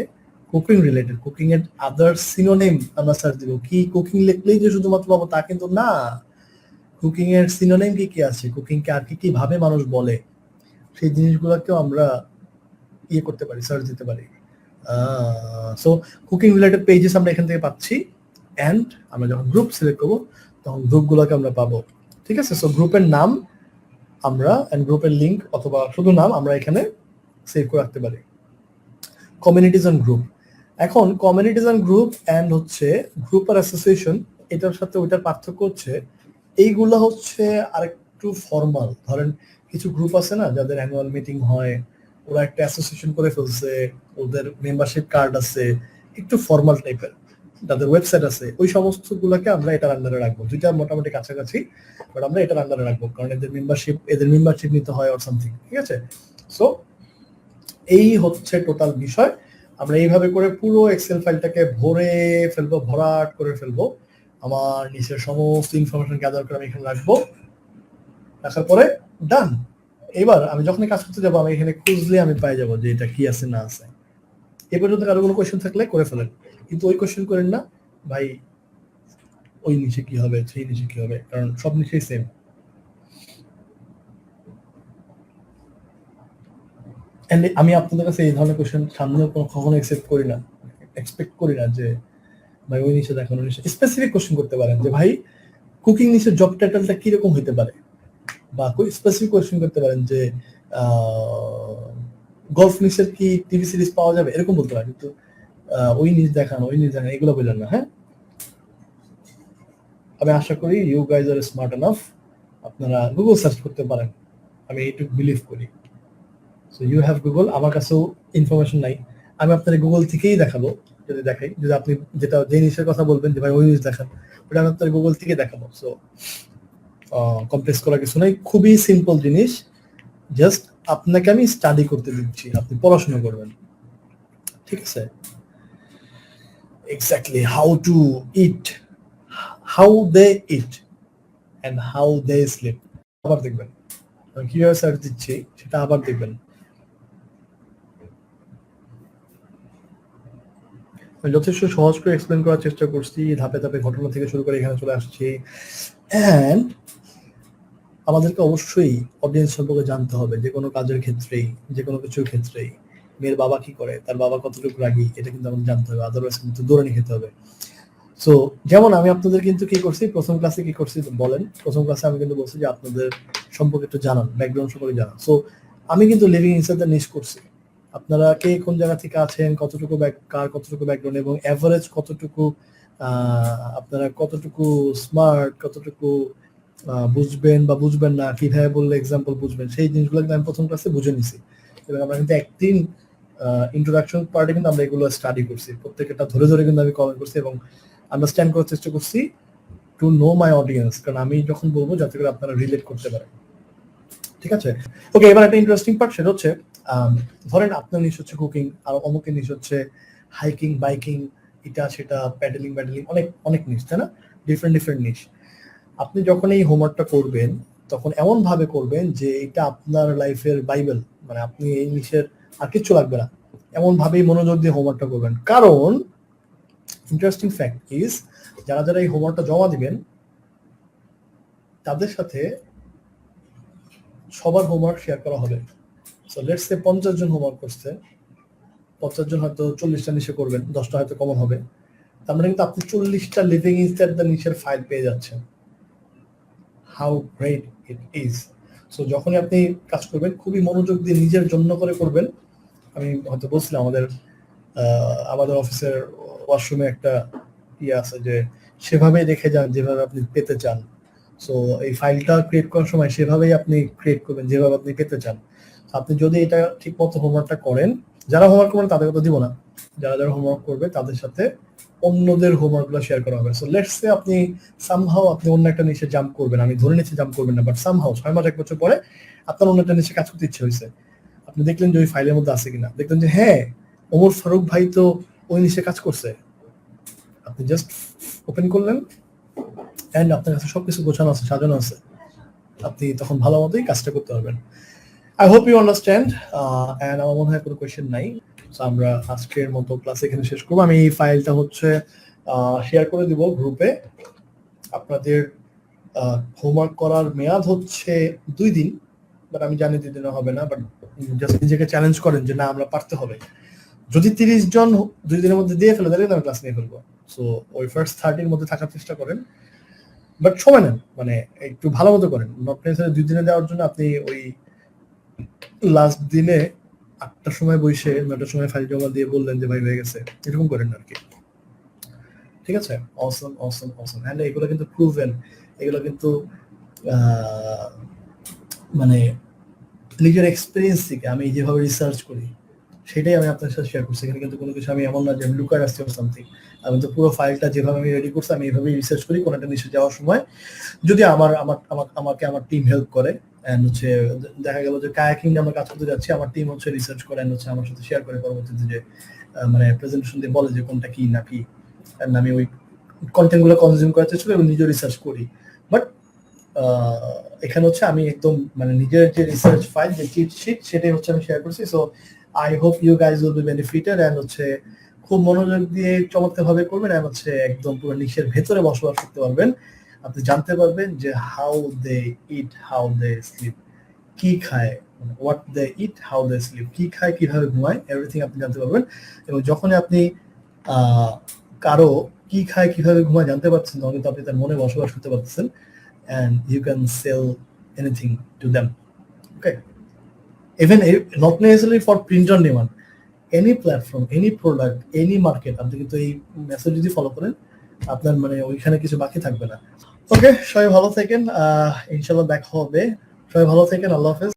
কুকিং রিলেটেড, কুকিং এর আদার সিনোনিম আমরা সার্চ দিব। কি কুকিং লিখলেই যে শুধুমাত্র পাবো তা কিন্তু না, কুকিং এর সিনোনিম কি কি আছে, কুকিং কে আর কি কি ভাবে মানুষ বলে, সেই জিনিসগুলোকেও আমরা ইয়ে করতে পারি, সার্চ দিতে পারি। সো কুকিং রিলেটেড পেজেস আমরা এখান থেকে পাচ্ছি, এন্ড আমরা যখন গ্রুপ সিলেক্ট করবো তখন গ্রুপগুলোকে আমরা পাবো। ঠিক আছে, সো গ্রুপের নাম আমরা এন্ড গ্রুপের লিংক অথবা শুধু নাম আমরা এখানে সেভ করে রাখতে পারি। কমিউনিটিজ এন্ড গ্রুপ, এখন কমিউনিটিজ এন্ড গ্রুপ এন্ড হচ্ছে গ্রুপ আর অ্যাসোসিয়েশন, এটার সাথে ওইটার পার্থক্য হচ্ছে এইগুলা হচ্ছে আরেকটু ফর্মাল। ধরেন কিছু গ্রুপ আছে না যাদের অ্যানুয়াল মিটিং হয়, ওরা একটা অ্যাসোসিয়েশন করে ফেলছে, ওদের মেম্বারশিপ কার্ড আছে, একটু ফর্মাল টাইপের, যাদের ওয়েবসাইট আছে, ওই সমস্ত গুলাকে আমরা এটার আন্ডারে রাখবো। দুইটা মোটামুটি কাছাকাছি, বাট আমরা এটার আন্ডারে রাখবো কারণ এদের মেম্বারশিপ নিতে হয় অর সামথিং। ঠিক আছে, সো এই হচ্ছে টোটাল বিষয়। আমরা এইভাবে করে পুরো এক্সেল ফাইলটাকে ভরে ফেলবো, ভরাট করে ফেলবো। আমার নিচের সমস্ত ইনফরমেশন গ্যাদার করে আমি এখানে রাখবো, রাখার পরে ডান। এবার আমি যখন কাজ করতে যাবো আমি এখানে খুঁজলে আমি পাই যাবো যে এটা কি আছে না আছে। এ পর্যন্ত কারো কোনো কোয়েশ্চেন থাকলে করে ফেলেন, কিন্তু ওই কোয়েশ্চেন করেন না ভাই, ওই নিচে কি হবে সেই নিচে কি হবে, কারণ সব নিচেই সেম। আমি আপনাদের কাছে এই ধরনের কোয়েশ্চেন সামনেও কখনো এক্সপেক্ট করি না যে ভাই ওই নিচে দেখেন, ওই নিচে স্পেসিফিক কোয়েশ্চেন করতে পারেন যে ভাই কুকিং নিচের জব টাইটেলটা কিরকম হইতে পারে, বা স্পেসিফিক কোয়েশ্চেন করতে পারেন যে গলফ নিচের কি টিভি সিরিজ পাওয়া যাবে, এরকম বলতে পারেন, কিন্তু ওই নিচ দেখান এগুলো বললেন না। হ্যাঁ, আমি আশা করি you guys are smart enough, আপনারা গুগল সার্চ করতে পারেন, আমি এইটুকু বিলিভ করি। সো ইউ হ্যাভ গুগল, আমার কাছেও ইনফরমেশন নাই, আমি আপনার গুগল থেকেই দেখাবো। যদি দেখাই, যদি আপনি যেটা যে নিউজের কথা বলবেন যে ভাই ওই নিউজ দেখান, ওটা আমি আপনার গুগল থেকে দেখাবো। সো কমপ্লেক্স করার কিছু নাই, খুবই সিম্পল জিনিস, জাস্ট আপনাকে আমি স্টাডি করতে দিচ্ছি, আপনি পড়াশোনা করবেন। ঠিক আছে, exactly how to eat, how they eat and how they sleep, আবার দেখবেন কিভাবে সার্চ দিচ্ছি সেটা আবার দেখবেন। যথেষ্ট সহজ করে এক্সপ্লেন করার চেষ্টা করছি, ধাপে ধাপে ঘটনা থেকে শুরু করে এখানে চলে আসছি। এন্ড আমাদেরকে অবশ্যই অডিয়েন্স সম্পর্কে জানতে হবে, যে কোনো কাজের ক্ষেত্রেই, যে কোনো কিছুর ক্ষেত্রেই। মেয়ের বাবা কি করে, তার বাবা কতটুকু রাগী, এটা কিন্তু আমাদের জানতে হবে, আদারওয়াইজ কিন্তু দৌড়ানি খেতে হবে। সো যেমন আমি আপনাদের কিন্তু কি করছি, প্রথম ক্লাসে কি করছি বলেন, প্রথম ক্লাসে আমি কিন্তু বলছি যে আপনাদের সম্পর্কে একটু জানান, ব্যাকগ্রাউন্ড সম্পর্কে জানান। সো আমি কিন্তু লিভিং ইনসাইড দ্য নিশ করছি, আপনারা কে কোন জায়গা থেকে আছেন, কতটুকু কার কতটুকু ব্যাকগ্রাউন্ড, এবং এভারেজ কতটুকু, আপনারা কতটুকু স্মার্ট, কতটুকু বুঝবেন বা বুঝবেন না, কিভাবে বললে এক্সাম্পল বুঝবেন, সেই জিনিসগুলো কিন্তু আমি প্রথম ক্লাসে বুঝে নিছি। এবং আমরা কিন্তু একদিন ইন্ট্রোডাকশন পার্টে কিন্তু আমরা এগুলো স্টাডি করছি, প্রত্যেকটা ধরে ধরে কিন্তু আমি কমেন্ট করছি এবং আন্ডারস্ট্যান্ড করার চেষ্টা করছি টু নো মাই অডিয়েন্স, কারণ আমি যখন বলবো যাতে করে আপনারা রিলেট করতে পারেন। ঠিক আছে, ওকে, এবার একটা ইন্টারেস্টিং পার্ট, সেটা হচ্ছে ধরেন আপনার নিশ হচ্ছে কুকিং, আর অমুকের নিশ হচ্ছে হাইকিং, বাইকিং, এটা সেটা, প্যাডেলিং অনেক অনেক নিশ, তাই না, ডিফারেন্ট নিশ। আপনি যখন এই হোমওয়ার্কটা করবেন তখন এমন ভাবে করবেন যে এটা আপনার লাইফের বাইবেল, মানে আপনি এই নিশের আর কিচ্ছু লাগবে না, এমন ভাবেই মনোযোগ দিয়ে হোমওয়ার্কটা করবেন। কারণ ইন্টারেস্টিং ফ্যাক্ট ইজ, যারা যারা এই হোমওয়ার্কটা জমা দিবেন তাদের সাথে সবার হোমওয়ার্ক শেয়ার করা হবে। সো লেটস সে 50 জন হোমওয়ার্ক করছে, 50 জন হয়তো 40টা নিশে করবেন, 10টা হয়তো কমন হবে, তার মানে কিন্তু আপনি 40টা লিভিং ইনসাইড দ্য নিশের ফাইল পেয়ে যাচ্ছেন। How great it is. So যখনই আপনি কাজ করবেন খুবই মনোযোগ দিয়ে নিজের জন্য করে করবেন। আমি হয়তো বলছিলাম আমাদের অফিসের ওয়াশরুমে একটা ইয়ে আছে যে সেভাবে রেখে যান যেভাবে আপনি পেতে চান। সো এই ফাইলটা ক্রিয়েট করার সময় সেভাবেই আপনি ক্রিয়েট করবেন যেভাবে আপনি পেতে চান। আপনি যদি এটা ঠিক মতো হোমওয়ার্কটা করেন, যারা হোমওয়ার্ক করবেন তাদের কথা দিব না, যারা যারা হোমওয়ার্ক করবে তাদের সাথে অন্যদের হোমওয়ার্কগুলো শেয়ার করা হবে। সো লেটস সে আপনি সামহাও আপনি অন্য একটা নিচে জাম্প করবেন, আমি ধরে নিচ্ছি জাম্প করবেন না, বাট সামহাও 6 মাস 1 বছর পরে আপনার অন্য একটা নিচে কাজ করতে ইচ্ছে হয়েছে, আপনি দেখলেন যে ওই ফাইলের মধ্যে আছে কিনা, দেখলেন যে হ্যাঁ ওমর ফারুক ভাই তো ওই নিচে কাজ করছে, আপনি জাস্ট ওপেন করলেন এন্ড আপনার কাছে সবকিছু গোছানো আছে, সাজানো আছে, আপনি তখন ভালো মতোই কাজটা করতে পারবেন। I hope you understand and আমার মনে হয় কোনো কোয়েশ্চেন নাই। সো আমরা আজকের মতো ক্লাস এখানে শেষ করবো। আমি এই ফাইলটা হচ্ছে শেয়ার করে দিব গ্রুপে। আপনাদের হোমওয়ার্ক করার মেয়াদ হচ্ছে 2 দিন, বাট আমি জানি 2 দিনে হবে না, বাট জাস্ট নিজেকে চ্যালেঞ্জ করেন যে না আমরা পারতে হবে। যদি 30 জন 2 দিনের মধ্যে দিয়ে ফেলে তাহলে আমি ক্লাস নিয়ে ফেলবো। সো ওই ফার্স্ট 30 এর মধ্যে থাকার চেষ্টা করেন, বাট সময় নেন, মানে একটু ভালো মতো করেন। নট নেসেসারি 2 দিনে দেওয়ার জন্য আপনি ওই লাস্ট দিনে 8টার সময় বসে 9টার সময় ফাইল জমা দিয়ে বললেন যে ভাই হয়ে গেছে, এরকম করেন আর কি। ঠিক আছে, অসম অসম অসম। এন্ড এগুলো কিন্তু প্রুভেন, এগুলো কিন্তু মানে নিজের এক্সপেরিয়েন্স থেকে আমি যেভাবে রিসার্চ করি সেটাই আমি আপনার সাথে শেয়ার করছি। এখানে কিন্তু কোনো কিছু আমি এমন না যে আমি লুকায় রাখছি অর সামথিং। আমি তো পুরো ফাইলটা যেভাবে আমি রেডি করছি আমি এইভাবেই রিসার্চ করি। কোনো একটা নিচে যাওয়ার সময় যদি আমাকে আমার টিম হেল্প করে, এন্ড হচ্ছে দেখা গেল যে কায়াকিং আমরা কাজ করতে যাচ্ছি, আমার টিম হচ্ছে রিসার্চ করে এন্ড হচ্ছে আমার সাথে শেয়ার করে পরবর্তীতে যে মানে প্রেজেন্টেশন দিয়ে বলে যে কোনটা কি না কি, এন্ড আমি ওই কন্টেন্ট গুলো কনজিউম করার চেষ্টা করি এবং নিজে রিসার্চ করি। বাট এখানে হচ্ছে আমি একদম মানে নিজের যে রিসার্চ ফাইল যে চিট শিট সেটাই হচ্ছে আমি শেয়ার করছি। So I hope you guys will be benefited and হচ্ছে খুব মনোযোগ দিয়ে চমৎকার ভাবে করবেন এন্ড হচ্ছে একদম পুরো নিশের ভেতরে বসবাস করতে পারবেন। আপনি জানতে পারবেন যে how they eat, how they sleep, কি খায়, what they eat, how they sleep, কি খায়, কিভাবে ঘুমায়, এভরিথিং আপনি জানতে পারবেন। এবং যখনই আপনি কারো কি খায় কিভাবে ঘুমায় জানতে পারছেন তখন কিন্তু আপনি তার মনে বসবাস করতে পারতেছেন and you can sell anything to them. Okay, even not necessarily for print on demand, any platform, any product, any market, আপনি কিন্তু এই মেসেজ যদি ফলো করেন আপনার মানে ওইখানে কিছু বাকি থাকবে না। ওকে, সবাই ভালো থাকেন, ইনশাআল্লাহ দেখা হবে। সবাই ভালো থাকেন, আল্লাহ হাফেজ।